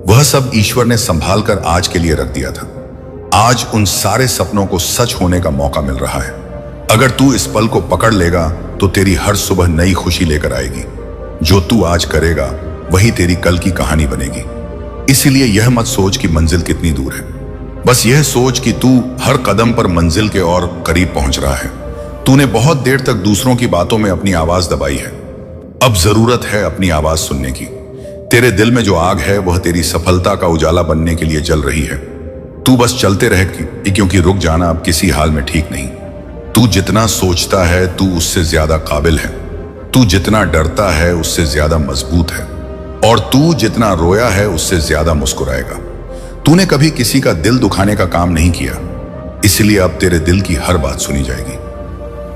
वह सब ईश्वर ने संभाल कर आज के लिए रख दिया था। आज उन सारे सपनों को सच होने का मौका मिल रहा है। अगर तू इस पल को पकड़ लेगा तो तेरी हर सुबह नई खुशी लेकर आएगी। जो तू आज करेगा वही तेरी कल की कहानी बनेगी। इसीलिए यह मत सोच कि मंजिल कितनी दूर है, बस यह सोच कि तू हर कदम पर मंजिल के और करीब पहुंच रहा है। तूने बहुत देर तक दूसरों की बातों में अपनी आवाज दबाई है, अब जरूरत है अपनी आवाज सुनने की। तेरे दिल में जो आग है वह तेरी सफलता का उजाला बनने के लिए जल रही है। तू बस चलते रह, क्योंकि रुक जाना अब किसी हाल में ठीक नहीं। तू जितना सोचता है तू उससे ज्यादा काबिल है, तू जितना डरता है उससे ज्यादा मजबूत है, और तू जितना रोया है उससे ज्यादा मुस्कुराएगा। तूने कभी किसी का दिल दुखाने का काम नहीं किया, इसलिए अब तेरे दिल की हर बात सुनी जाएगी।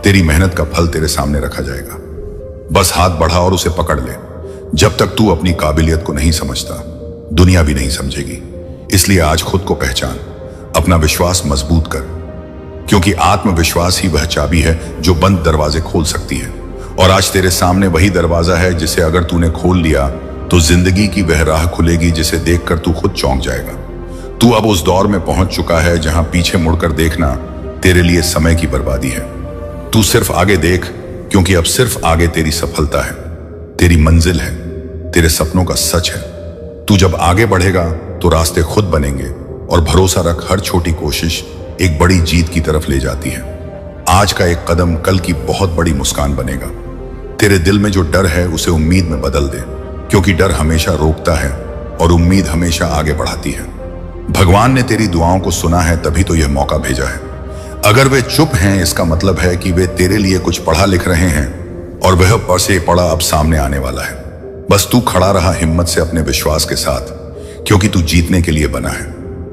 तेरी मेहनत का फल तेरे सामने रखा जाएगा। बस हाथ बढ़ा और उसे पकड़ ले। जब तक तू अपनी काबिलियत को नहीं समझता, दुनिया भी नहीं समझेगी। इसलिए आज खुद को पहचान, अपना विश्वास मजबूत कर, क्योंकि आत्मविश्वास ही वह चाबी है जो बंद दरवाजे खोल सकती है। और आज तेरे सामने वही दरवाजा है जिसे अगर तूने खोल लिया तो जिंदगी की वह राह खुलेगी जिसे देखकर तू खुद चौंक जाएगा। तू अब उस दौर में पहुंच चुका है जहां पीछे मुड़कर देखना तेरे लिए समय की बर्बादी है। तू सिर्फ आगे देख, क्योंकि अब सिर्फ आगे तेरी सफलता है, तेरी मंजिल है, तेरे सपनों का सच है। तू जब आगे बढ़ेगा तो रास्ते खुद बनेंगे, और भरोसा रख, हर छोटी कोशिश एक बड़ी जीत की तरफ ले जाती है। आज का एक कदम कल की बहुत बड़ी मुस्कान बनेगा। तेरे दिल में जो डर है उसे उम्मीद में बदल दे, क्योंकि डर हमेशा रोकता है और उम्मीद हमेशा आगे बढ़ाती है। भगवान ने तेरी दुआओं को सुना है, तभी तो यह मौका भेजा है। अगर वे चुप हैं इसका मतलब है कि वे तेरे लिए कुछ पढ़ा लिख रहे हैं, और वह पढ़े पढ़ा अब सामने आने वाला है। बस तू खड़ा रहा हिम्मत से अपने विश्वास के साथ, क्योंकि तू जीतने के लिए बना है,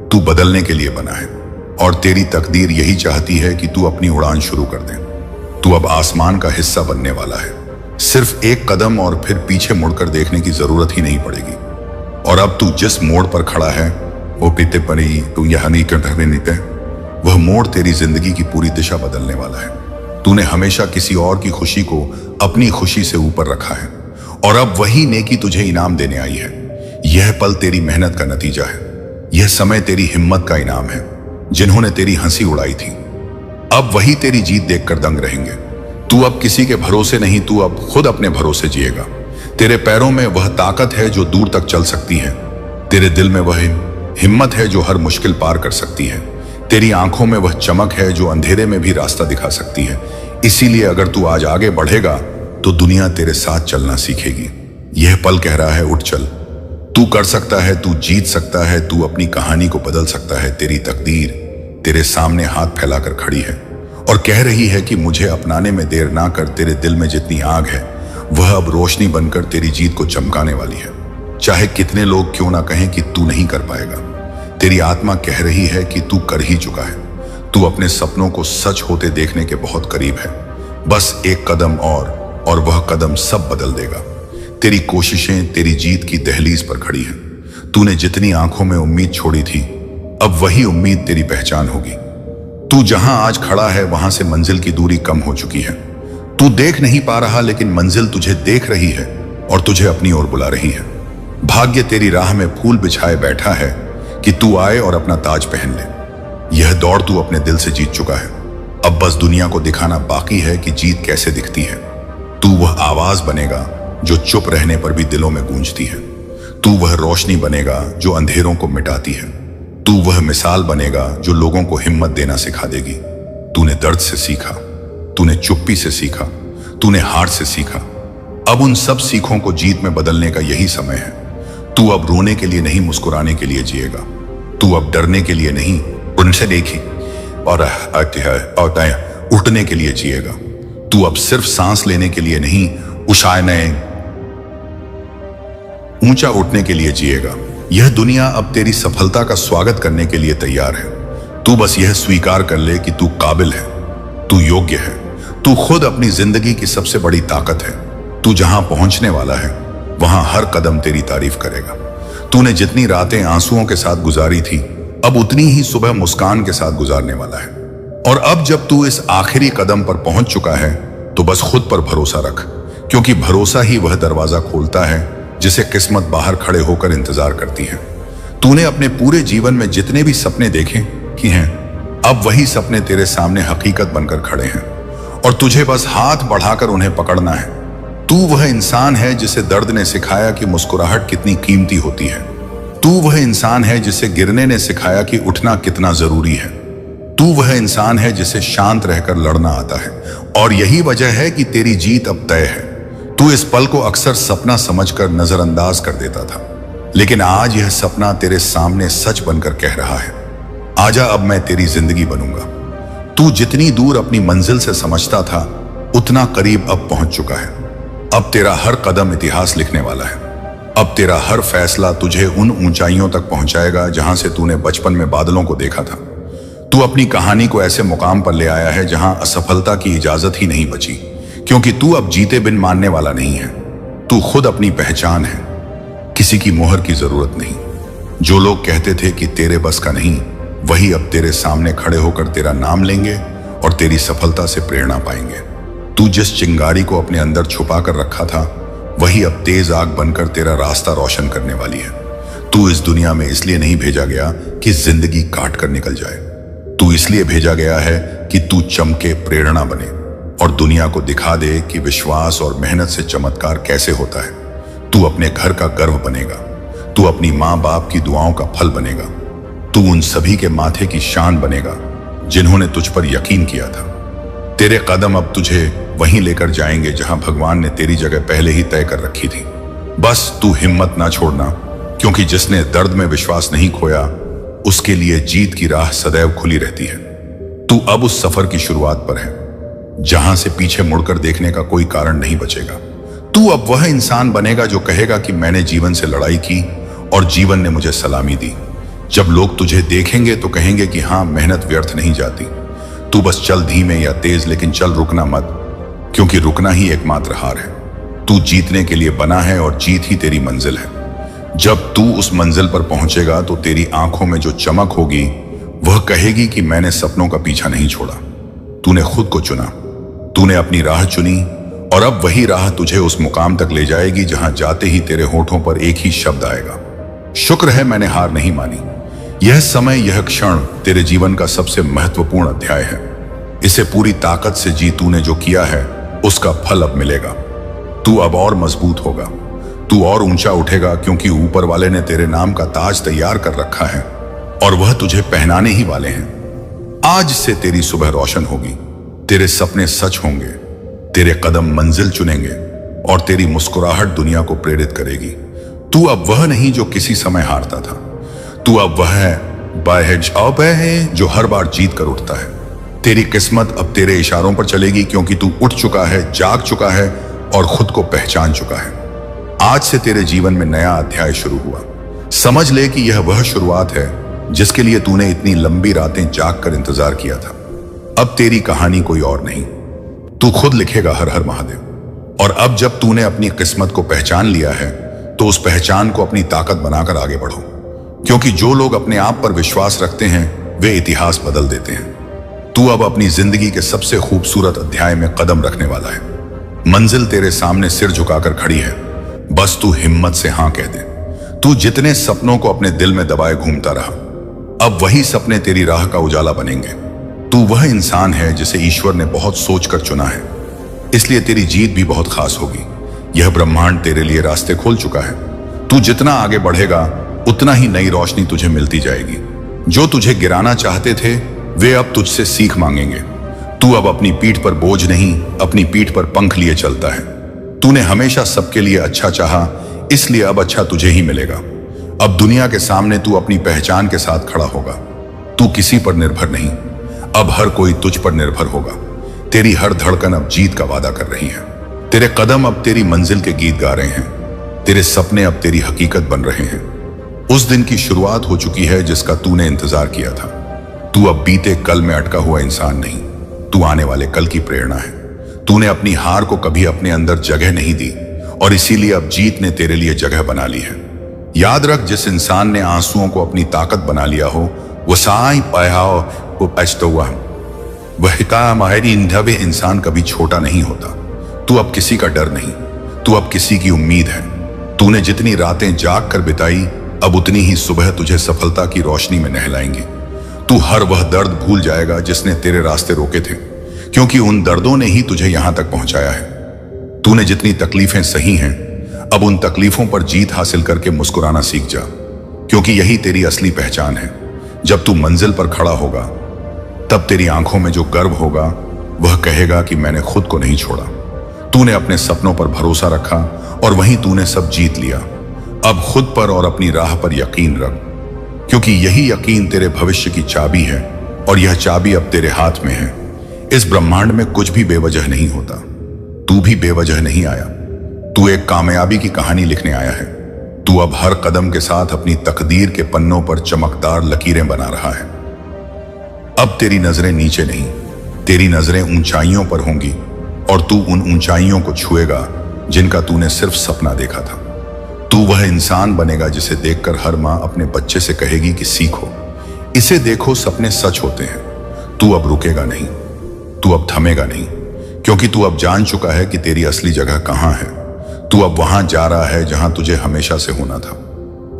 तू बदलने के लिए बना है, और तेरी तकदीर यही चाहती है कि तू अपनी उड़ान शुरू कर दे। तू अब आसमान का हिस्सा बनने वाला है। सिर्फ एक कदम और फिर पीछे मुड़कर देखने की जरूरत ही नहीं पड़ेगी। और अब तू जिस मोड़ पर खड़ा है वो पीते पड़ी तू यह नहीं करने नीते, वह मोड़ तेरी जिंदगी की पूरी दिशा बदलने वाला है। तूने हमेशा किसी और की खुशी को अपनी खुशी से ऊपर रखा है, और अब वही नेकी तुझे इनाम देने आई है। यह पल तेरी मेहनत का नतीजा है, यह समय तेरी हिम्मत का इनाम है। जिन्होंने तेरी हंसी उड़ाई थी अब वही तेरी जीत देखकर दंग रहेंगे। तू अब किसी के भरोसे नहीं, तू अब खुद अपने भरोसे जिएगा। तेरे पैरों में वह ताकत है जो दूर तक चल सकती है, तेरे दिल में वह हिम्मत है जो हर मुश्किल पार कर सकती है, तेरी आंखों में वह चमक है जो अंधेरे में भी रास्ता दिखा सकती है। इसीलिए अगर तू आज आगे बढ़ेगा तो दुनिया तेरे साथ चलना सीखेगी। यह पल कह रहा है, उठ चल, तू कर सकता है, तू जीत सकता है, तू अपनी कहानी को बदल सकता है। तेरी तकदीर तेरे सामने हाथ फैलाकर खड़ी है और कह रही है कि मुझे अपनाने में देर ना कर। तेरे दिल में जितनी आग है वह अब रोशनी बनकर तेरी जीत को चमकाने वाली है। चाहे कितने लोग क्यों ना कहें कि तू नहीं कर पाएगा, तेरी आत्मा कह रही है कि तू कर ही चुका है। तू अपने सपनों को सच होते देखने के बहुत करीब है। बस एक कदम और वह कदम सब बदल देगा। तेरी कोशिशें तेरी जीत की दहलीज पर खड़ी हैं। तूने जितनी आंखों में उम्मीद छोड़ी थी अब वही उम्मीद तेरी पहचान होगी। तू जहां आज खड़ा है वहां से मंजिल की दूरी कम हो चुकी है। तू देख नहीं पा रहा, लेकिन मंजिल तुझे देख रही है और तुझे अपनी ओर बुला रही है। भाग्य तेरी राह में फूल बिछाए बैठा है कि तू आए और अपना ताज पहन ले। यह दौड़ तू अपने दिल से जीत चुका है। अब बस दुनिया को दिखाना बाकी है कि जीत कैसे दिखती है। तू वह आवाज बनेगा जो चुप रहने पर भी दिलों में गूंजती है। तू वह रोशनी बनेगा जो अंधेरों को मिटाती है। तू वह मिसाल बनेगा जो लोगों को हिम्मत देना सिखा देगी। तूने दर्द से सीखा, तूने चुप्पी से सीखा, तूने हार से सीखा। अब उन सब सीखों को जीत में बदलने का यही समय है। तू अब रोने के लिए नहीं, मुस्कुराने के लिए जिएगा। तू अब डरने के लिए नहीं, उनसे देखी और उठने के लिए जिएगा। तू अब सिर्फ सांस लेने के लिए नहीं, उशायने ऊंचा उठने के लिए जिएगा। यह दुनिया अब तेरी सफलता का स्वागत करने के लिए तैयार है। तू बस यह स्वीकार कर ले कि तू काबिल है, तू योग्य है, तू खुद अपनी जिंदगी की सबसे बड़ी ताकत है। तू जहां पहुंचने वाला है वहां हर कदम तेरी तारीफ करेगा। तूने जितनी रातें आंसुओं के साथ गुजारी थी, अब उतनी ही सुबह मुस्कान के साथ गुजारने वाला है। और अब जब तू इस आखिरी कदम पर पहुंच चुका है तो बस खुद पर भरोसा रख, क्योंकि भरोसा ही वह दरवाजा खोलता है जिसे किस्मत बाहर खड़े होकर इंतजार करती है। तूने अपने पूरे जीवन में जितने भी सपने देखे कि हैं, अब वही सपने तेरे सामने हकीकत बनकर खड़े हैं और तुझे बस हाथ बढ़ाकर उन्हें पकड़ना है। तू वह इंसान है जिसे दर्द ने सिखाया कि मुस्कुराहट कितनी कीमती होती है। तू वह इंसान है जिसे गिरने ने सिखाया कि उठना कितना जरूरी है। तू वह इंसान है जिसे शांत रहकर लड़ना आता है और यही वजह है कि तेरी जीत अब तय है। तू इस पल को अक्सर सपना समझकर नजरअंदाज कर देता था, लेकिन आज यह सपना तेरे सामने सच बनकर कह रहा है, आजा अब मैं तेरी जिंदगी बनूंगा। तू जितनी दूर अपनी मंजिल से समझता था, उतना करीब अब पहुंच चुका है। अब तेरा हर कदम इतिहास लिखने वाला है। अब तेरा हर फैसला तुझे उन ऊंचाइयों तक पहुंचाएगा जहां से तूने बचपन में बादलों को देखा था। तू अपनी कहानी को ऐसे मुकाम पर ले आया है जहां असफलता की इजाजत ही नहीं बची, क्योंकि तू अब जीते बिन मानने वाला नहीं है। तू खुद अपनी पहचान है, किसी की मोहर की जरूरत नहीं। जो लोग कहते थे कि तेरे बस का नहीं, वही अब तेरे सामने खड़े होकर तेरा नाम लेंगे और तेरी सफलता से प्रेरणा पाएंगे। तू जिस चिंगारी को अपने अंदर छुपा कर रखा था, वही अब तेज आग बनकर तेरा रास्ता रोशन करने वाली है। तू इस दुनिया में इसलिए नहीं भेजा गया कि जिंदगी काट कर निकल जाए। तू इसलिए भेजा गया है कि तू चमके, प्रेरणा बने और दुनिया को दिखा दे कि विश्वास और मेहनत से चमत्कार कैसे होता है। तू अपने घर का गर्व बनेगा, तू अपनी माँ बाप की दुआओं का फल बनेगा, तू उन सभी के माथे की शान बनेगा जिन्होंने तुझ पर यकीन किया था। तेरे कदम अब तुझे वहीं लेकर जाएंगे जहां भगवान ने तेरी जगह पहले ही तय कर रखी थी। बस तू हिम्मत ना छोड़ना, क्योंकि जिसने दर्द में विश्वास नहीं खोया, उसके लिए जीत की राह सदैव खुली रहती है। तू अब उस सफर की शुरुआत पर है जहां से पीछे मुड़कर देखने का कोई कारण नहीं बचेगा। तू अब वह इंसान बनेगा जो कहेगा कि मैंने जीवन से लड़ाई की और जीवन ने मुझे सलामी दी। जब लोग तुझे देखेंगे तो कहेंगे कि हाँ, मेहनत व्यर्थ नहीं जाती। तू बस चल, धीमे या तेज, लेकिन चल, रुकना मत, क्योंकि रुकना ही एकमात्र हार है। तू जीतने के लिए बना है और जीत ही तेरी मंजिल है। जब तू उस मंजिल पर पहुंचेगा तो तेरी आंखों में जो चमक होगी वह कहेगी कि मैंने सपनों का पीछा नहीं छोड़ा। तूने खुद को चुना, तूने अपनी राह चुनी और अब वही राह तुझे उस मुकाम तक ले जाएगी जहां जाते ही तेरे होठों पर एक ही शब्द आएगा, शुक्र है मैंने हार नहीं मानी। यह समय, यह क्षण तेरे जीवन का सबसे महत्वपूर्ण अध्याय है। इसे पूरी ताकत से जी तूने जो किया है उसका फल अब मिलेगा। तू अब और मजबूत होगा, तू और ऊंचा उठेगा, क्योंकि ऊपर वाले ने तेरे नाम का ताज तैयार कर रखा है और वह तुझे पहनाने ही वाले हैं। आज से तेरी सुबह रोशन होगी, तेरे सपने सच होंगे, तेरे कदम मंजिल चुनेंगे और तेरी मुस्कुराहट दुनिया को प्रेरित करेगी। तू अब वह नहीं जो किसी समय हारता था, तू अब वह है जो हर बार जीत कर उठता है। तेरी किस्मत अब तेरे इशारों पर चलेगी, क्योंकि तू उठ चुका है, जाग चुका है और खुद को पहचान चुका है। आज से तेरे जीवन में नया अध्याय शुरू हुआ। समझ ले कि यह वह शुरुआत है जिसके लिए तूने इतनी लंबी रातें जाग कर इंतजार किया था। अब तेरी कहानी कोई और नहीं, तू खुद लिखेगा। हर हर महादेव। और अब जब तूने अपनी किस्मत को पहचान लिया है तो उस पहचान को अपनी ताकत बनाकर आगे बढ़ो, क्योंकि जो लोग अपने आप पर विश्वास रखते हैं वे इतिहास बदल देते हैं। तू अब अपनी जिंदगी के सबसे खूबसूरत अध्याय में कदम रखने वाला है। मंजिल तेरे सामने सिर झुकाकर खड़ी है, बस तू हिम्मत से हां कह दे। तू जितने सपनों को अपने दिल में दबाए घूमता रहा, अब वही सपने तेरी राह का उजाला बनेंगे। तू वह इंसान है जिसे ईश्वर ने बहुत सोचकर चुना है, इसलिए तेरी जीत भी बहुत खास होगी। यह ब्रह्मांड तेरे लिए रास्ते खोल चुका है। तू जितना आगे बढ़ेगा उतना ही नई रोशनी तुझे मिलती जाएगी। जो तुझे गिराना चाहते थे वे अब तुझसे सीख मांगेंगे। तू अब अपनी पीठ पर बोझ नहीं, अपनी पीठ पर पंख लिए चलता है। तूने हमेशा सबके लिए अच्छा चाहा, इसलिए अब अच्छा तुझे ही मिलेगा। अब दुनिया के सामने तू अपनी पहचान के साथ खड़ा होगा। तू किसी पर निर्भर नहीं, अब हर कोई तुझ पर निर्भर होगा। तेरी हर धड़कन अब जीत का वादा कर रही है। तेरे कदम अब तेरी मंजिल के गीत गा रहे हैं। तेरे सपने अब तेरी हकीकत बन रहे हैं। उस दिन की शुरुआत हो चुकी है जिसका तूने इंतजार किया था। तू अब बीते कल में अटका हुआ इंसान नहीं, तू आने वाले कल की प्रेरणा है। तूने अपनी हार को कभी अपने अंदर जगह नहीं दी और इसीलिए अब जीत ने तेरे लिए जगह बना ली है। याद रख, जिस इंसान ने आंसुओं को अपनी ताकत बना लिया हो वो साई पाया वो पछतुआ वह इंधवे इंसान कभी छोटा नहीं होता। तू अब किसी का डर नहीं, तू अब किसी की उम्मीद है। तूने जितनी रातें जाग कर बिताई अब उतनी ही सुबह तुझे सफलता की रोशनी में नहलाएंगी। तू हर वह दर्द भूल जाएगा जिसने तेरे रास्ते रोके थे, क्योंकि उन दर्दों ने ही तुझे यहां तक पहुंचाया है। तूने जितनी तकलीफें सही हैं अब उन तकलीफों पर जीत हासिल करके मुस्कुराना सीख जा, क्योंकि यही तेरी असली पहचान है। जब तू मंजिल पर खड़ा होगा तब तेरी आंखों में जो गर्व होगा वह कहेगा कि मैंने खुद को नहीं छोड़ा। तूने अपने सपनों पर भरोसा रखा और वहीं तूने सब जीत लिया। अब खुद पर और अपनी राह पर यकीन रख, क्योंकि यही यकीन तेरे भविष्य की चाबी है और यह चाबी अब तेरे हाथ में है। इस ब्रह्मांड में कुछ भी बेवजह नहीं होता। तू भी बेवजह नहीं आया। तू एक कामयाबी की कहानी लिखने आया है। तू अब हर कदम के साथ अपनी तकदीर के पन्नों पर चमकदार लकीरें बना रहा है। अब तेरी नजरें नीचे नहीं, तेरी नजरें ऊंचाइयों पर होंगी और तू उन ऊंचाइयों को छुएगा जिनका तूने सिर्फ सपना देखा था। तू वह इंसान बनेगा जिसे देखकर हर मां अपने बच्चे से कहेगी कि सीखो, इसे देखो, सपने सच होते हैं। तू अब रुकेगा नहीं, तू अब थमेगा नहीं, क्योंकि तू अब जान चुका है कि तेरी असली जगह कहां है। तू अब वहां जा रहा है जहां तुझे हमेशा से होना था।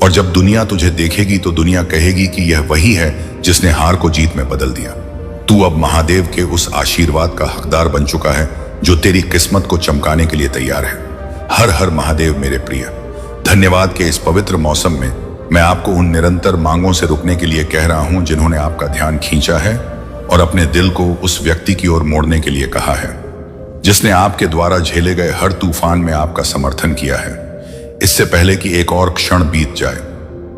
और जब दुनिया तुझे देखेगी तो दुनिया कहेगी कि यह वही है जिसने हार को जीत में बदल दिया। तू अब महादेव के उस आशीर्वाद का हकदार बन चुका है जो तेरी किस्मत को चमकाने के लिए तैयार है। हर हर महादेव मेरे प्रिय। धन्यवाद के इस पवित्र मौसम में मैं आपको उन निरंतर मांगों से रुकने के लिए कह रहा हूं जिन्होंने आपका ध्यान खींचा है और अपने दिल को उस व्यक्ति की ओर मोड़ने के लिए कहा है जिसने आपके द्वारा झेले गए हर तूफान में आपका समर्थन किया है। इससे पहले कि एक और क्षण बीत जाए,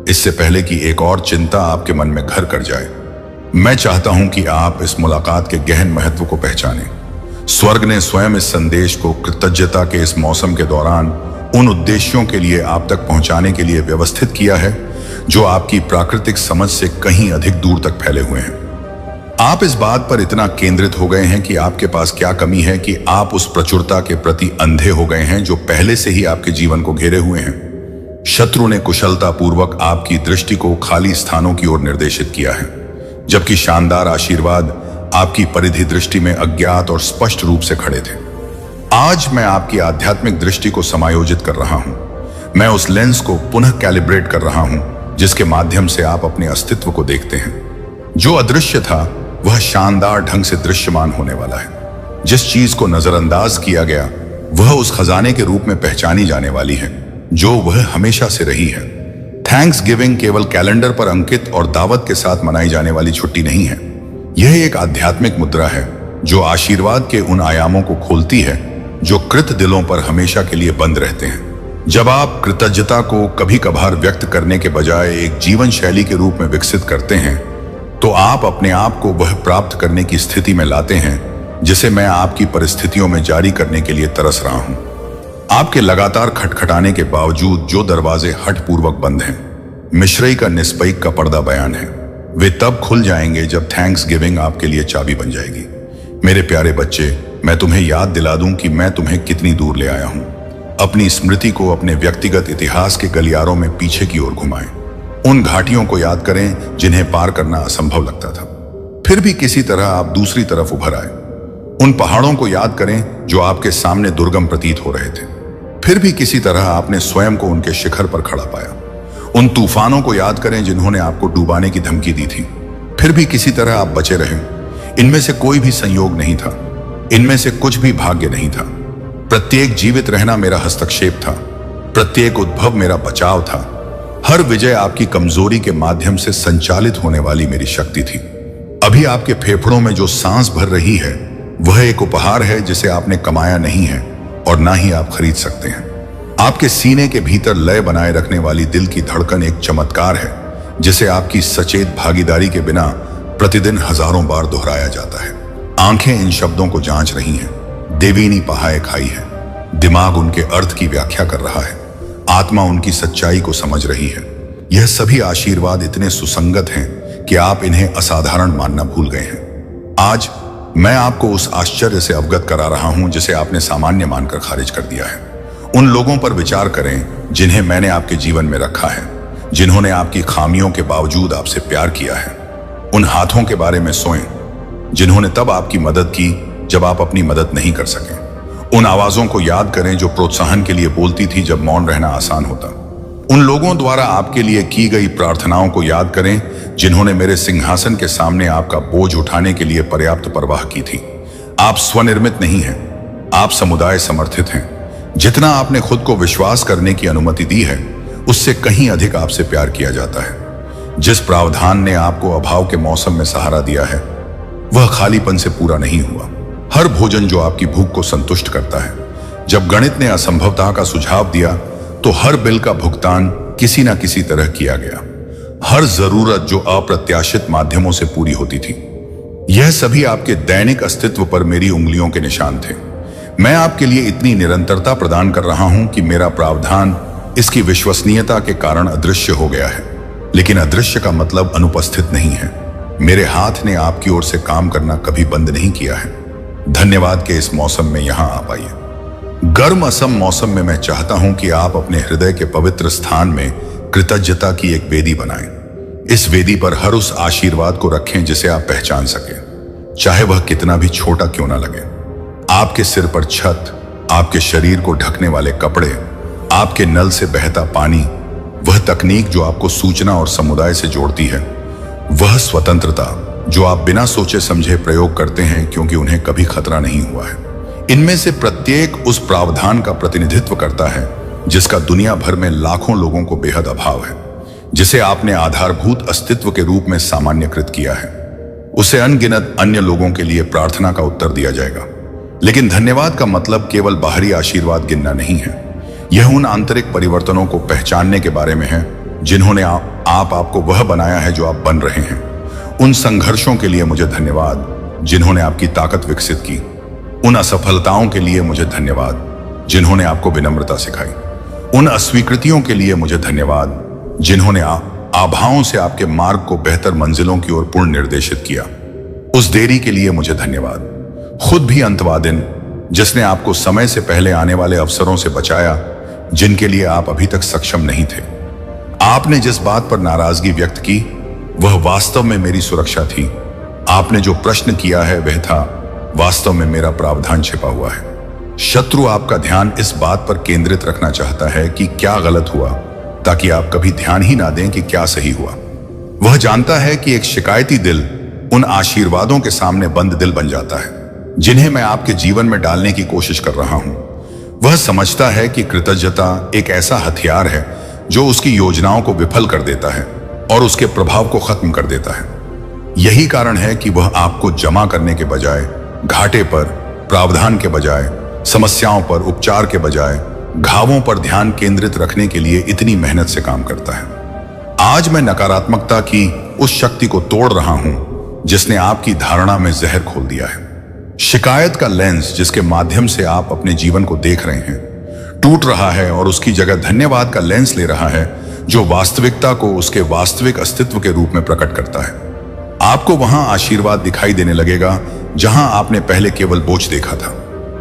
इससे पहले कि एक और चिंता आपके मन में घर कर जाए, मैं चाहता हूं कि आप इस मुलाकात के गहन महत्व को पहचानें। स्वर्ग ने स्वयं इस संदेश को कृतज्ञता के इस मौसम के दौरान उन उद्देश्यों के लिए आप तक पहुंचाने के लिए व्यवस्थित किया है जो आपकी प्राकृतिक समझ से कहीं अधिक दूर तक फैले हुए हैं। आप इस बात पर इतना केंद्रित हो गए हैं कि आपके पास क्या कमी है कि आप उस प्रचुरता के प्रति अंधे हो गए हैं जो pहले से ही आपके जीवन को घेरे हुए हैं। शत्रु ने कुशलता पूर्वक आपकी दृष्टि को खाली स्थानों की ओर निर्देशित किया है, जबकि शानदार आशीर्वाद आपकी परिधि दृष्टि में अज्ञात और स्पष्ट रूप से खड़े थे। आज मैं आपकी आध्यात्मिक दृष्टि को समायोजित कर रहा हूं। मैं उस लेंस को पुनः कैलिब्रेट कर रहा हूं जिसके माध्यम से आप अपने अस्तित्व को देखते हैं। जो अदृश्य था वह शानदार ढंग से दृश्यमान होने वाला है। जिस चीज को नजरअंदाज किया गया वह उस खजाने के रूप में पहचानी जाने वाली है जो वह हमेशा से रही है। थैंक्स गिविंग केवल कैलेंडर पर अंकित और दावत के साथ मनाई जाने वाली छुट्टी नहीं है। यह एक आध्यात्मिक मुद्रा है जो आशीर्वाद के उन आयामों को खोलती है जो कृत दिलों पर हमेशा के लिए बंद रहते हैं। जब आप कृतज्ञता को कभी कभार व्यक्त करने के बजाय एक जीवन शैली के रूप में विकसित करते हैं तो आप अपने आप को वह प्राप्त करने की स्थिति में लाते हैं जिसे मैं आपकी परिस्थितियों में जारी करने के लिए तरस रहा हूं। आपके लगातार खटखटाने के बावजूद जो दरवाजे हठपूर्वक बंद हैं, मिश्रई का निस्पैक का पर्दा बयान है, वे तब खुल जाएंगे जब थैंक्स गिविंग आपके लिए चाबी बन जाएगी। मेरे प्यारे बच्चे, मैं तुम्हें याद दिला दूं कि मैं तुम्हें कितनी दूर ले आया हूं। अपनी स्मृति को अपने व्यक्तिगत इतिहास के गलियारों में पीछे की ओर घुमाएं। उन घाटियों को याद करें जिन्हें पार करना असंभव लगता था, फिर भी किसी तरह आप दूसरी तरफ उभर आए। उन पहाड़ों को याद करें जो आपके सामने दुर्गम प्रतीत हो रहे थे, फिर भी किसी तरह आपने स्वयं को उनके शिखर पर खड़ा पाया। उन तूफानों को याद करें जिन्होंने आपको डूबाने की धमकी दी थी, फिर भी किसी तरह आप बचे रहे। इनमें से कोई भी संयोग नहीं था, इनमें से कुछ भी भाग्य नहीं था। प्रत्येक जीवित रहना मेरा हस्तक्षेप था, प्रत्येक उद्भव मेरा बचाव था। हर विजय आपकी कमजोरी के माध्यम से संचालित होने वाली मेरी शक्ति थी। अभी आपके फेफड़ों में जो सांस भर रही है वह एक उपहार है जिसे आपने कमाया नहीं है और ना ही आप खरीद सकते हैं। आपके सीने के भीतर लय बनाए रखने वाली दिल की धड़कन एक चमत्कार है जिसे आपकी सचेत भागीदारी के बिना प्रतिदिन हजारों बार दोहराया जाता है। आंखें इन शब्दों को जांच रही हैं। देवीनी पहाए खाई है। दिमाग उनके अर्थ की व्याख्या कर रहा है। आत्मा उनकी सच्चाई को समझ रही है। यह सभी आशीर्वाद इतने सुसंगत हैं कि आप इन्हें असाधारण मानना भूल गए हैं। आज मैं आपको उस आश्चर्य से अवगत करा रहा हूं जिसे आपने सामान्य मानकर खारिज कर दिया है। उन लोगों पर विचार करें जिन्हें मैंने आपके जीवन में रखा है, जिन्होंने आपकी खामियों के बावजूद आपसे प्यार किया है। उन हाथों के बारे में सोएं जिन्होंने तब आपकी मदद की जब आप अपनी मदद नहीं कर सके। उन आवाजों को याद करें जो प्रोत्साहन के लिए बोलती थी जब मौन रहना आसान होता। उन लोगों द्वारा आपके लिए की गई प्रार्थनाओं को याद करें जिन्होंने मेरे सिंहासन के सामने आपका बोझ उठाने के लिए पर्याप्त परवाह की थी। आप स्वनिर्मित नहीं हैं, आप समुदाय समर्थित हैं। जितना आपने खुद को विश्वास करने की अनुमति दी है, उससे कहीं अधिक आपसे प्यार किया जाता है। जिस प्रावधान ने आपको अभाव के मौसम में सहारा दिया है, वह खालीपन से पूरा नहीं हुआ। हर भोजन जो आपकी भूख को संतुष्ट करता है। जब गणित ने असंभवता का सुझाव दिया, तो हर बिल का भुगतान किसी न किसी तरह किया गया। हर जरूरत जो अप्रत्याशित माध्यमों से पूरी होती थी। यह सभी आपके दैनिक अस्तित्व पर मेरी उंगलियों के निशान थे। मैं आपके लिए इतनी निरंतरता प्रदान कर रहा हूं कि मेरा प्रावधान इसकी विश्वसनीयता के कारण अदृश्य हो गया है। लेकिन अदृश्य का मतलब अनुपस्थित नहीं है। मेरे हाथ ने आपकी ओर से काम करना कभी बंद नहीं किया है। धन्यवाद के इस मौसम में यहां आ पाइए। गर्म असम मौसम में मैं चाहता हूं कि आप अपने हृदय के पवित्र स्थान में कृतज्ञता की एक वेदी बनाएं। इस वेदी पर हर उस आशीर्वाद को रखें जिसे आप पहचान सकें, चाहे वह कितना भी छोटा क्यों ना लगे। आपके सिर पर छत, आपके शरीर को ढकने वाले कपड़े, आपके नल से बहता पानी, वह तकनीक जो आपको सूचना और समुदाय से जोड़ती है, वह स्वतंत्रता जो आप बिना सोचे समझे प्रयोग करते हैं क्योंकि उन्हें कभी खतरा नहीं हुआ है। इनमें से प्रत्येक उस प्रावधान का प्रतिनिधित्व करता है जिसका दुनिया भर में लाखों लोगों को बेहद अभाव है, जिसे आपने आधारभूत अस्तित्व के रूप में सामान्यकृत किया है। उसे अनगिनत अन्य लोगों के लिए प्रार्थना का उत्तर दिया जाएगा। लेकिन धन्यवाद का मतलब केवल बाहरी आशीर्वाद गिनना नहीं है। यह उन आंतरिक परिवर्तनों को पहचानने के बारे में है जिन्होंने आपको वह बनाया है जो आप बन रहे हैं। उन संघर्षों के लिए मुझे धन्यवाद जिन्होंने आपकी ताकत विकसित की। उन असफलताओं के लिए मुझे धन्यवाद जिन्होंने आपको विनम्रता सिखाई। उन अस्वीकृतियों के लिए मुझे धन्यवाद जिन्होंने आभाओं से आपके मार्ग को बेहतर मंजिलों की ओर पूर्ण निर्देशित किया। उस देरी के लिए मुझे धन्यवाद, खुद भी अंतवादिन, जिसने आपको समय से पहले आने वाले अवसरों से बचाया जिनके लिए आप अभी तक सक्षम नहीं थे। आपने जिस बात पर नाराजगी व्यक्त की वह वास्तव में मेरी सुरक्षा थी। आपने जो प्रश्न किया है वह था वास्तव में मेरा प्रावधान छिपा हुआ है। शत्रु आपका ध्यान इस बात पर केंद्रित रखना चाहता है कि क्या गलत हुआ, ताकि आप कभी ध्यान ही ना दें कि क्या सही हुआ। वह जानता है कि एक शिकायती दिल उन आशीर्वादों के सामने बंद दिल बन जाता है जिन्हें मैं आपके जीवन में डालने की कोशिश कर रहा हूं। वह समझता है कि कृतज्ञता एक ऐसा हथियार है जो उसकी योजनाओं को विफल कर देता है और उसके प्रभाव को खत्म कर देता है। यही कारण है कि वह आपको जमा करने के बजाय, घाटे पर प्रावधान के बजाय, समस्याओं पर उपचार के बजाय, घावों पर ध्यान केंद्रित रखने के लिए इतनी मेहनत से काम करता है। आज मैं नकारात्मकता की उस शक्ति को तोड़ रहा हूं जिसने आपकी धारणा में जहर खोल दिया है। शिकायत का लेंस जिसके माध्यम से आप अपने जीवन को देख रहे हैं टूट रहा है और उसकी जगह धन्यवाद का लेंस ले रहा है जो वास्तविकता को उसके वास्तविक अस्तित्व के रूप में प्रकट करता है। आपको वहां आशीर्वाद दिखाई देने लगेगा जहां आपने पहले केवल बोझ देखा था।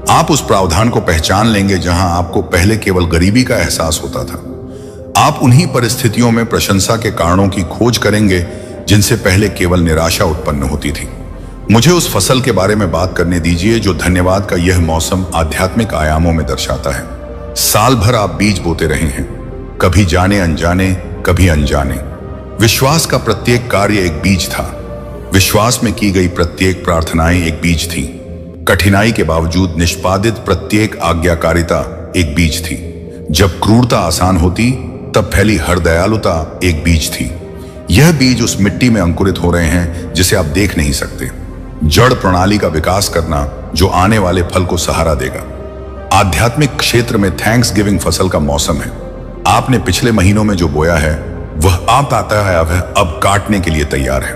आप उस प्रावधान को पहचान लेंगे जहां आपको पहले केवल गरीबी का एहसास होता था। आप उन्हीं परिस्थितियों में प्रशंसा के कारणों की खोज करेंगे जिनसे पहले केवल निराशा उत्पन्न होती थी। मुझे उस फसल के बारे में बात करने दीजिए जो धन्यवाद का यह मौसम आध्यात्मिक आयामों में दर्शाता है। साल भर आप बीज बोते रहे हैं, कभी जाने अनजाने, कभी अनजाने। विश्वास का प्रत्येक कार्य एक बीज था। विश्वास में की गई प्रत्येक प्रार्थनाएं एक बीज थी। कठिनाई के बावजूद निष्पादित प्रत्येक आज्ञाकारिता एक बीज थी। जब क्रूरता आसान होती तब फैली हर दयालुता एक बीज थी। यह बीज उस मिट्टी में अंकुरित हो रहे हैं जिसे आप देख नहीं सकते। जड़ प्रणाली का विकास करना जो आने वाले फल को सहारा देगा। आध्यात्मिक क्षेत्र में थैंक्स गिविंग फसल का मौसम है। आपने पिछले महीनों में जो बोया है वह आप आता है अब काटने के लिए तैयार है।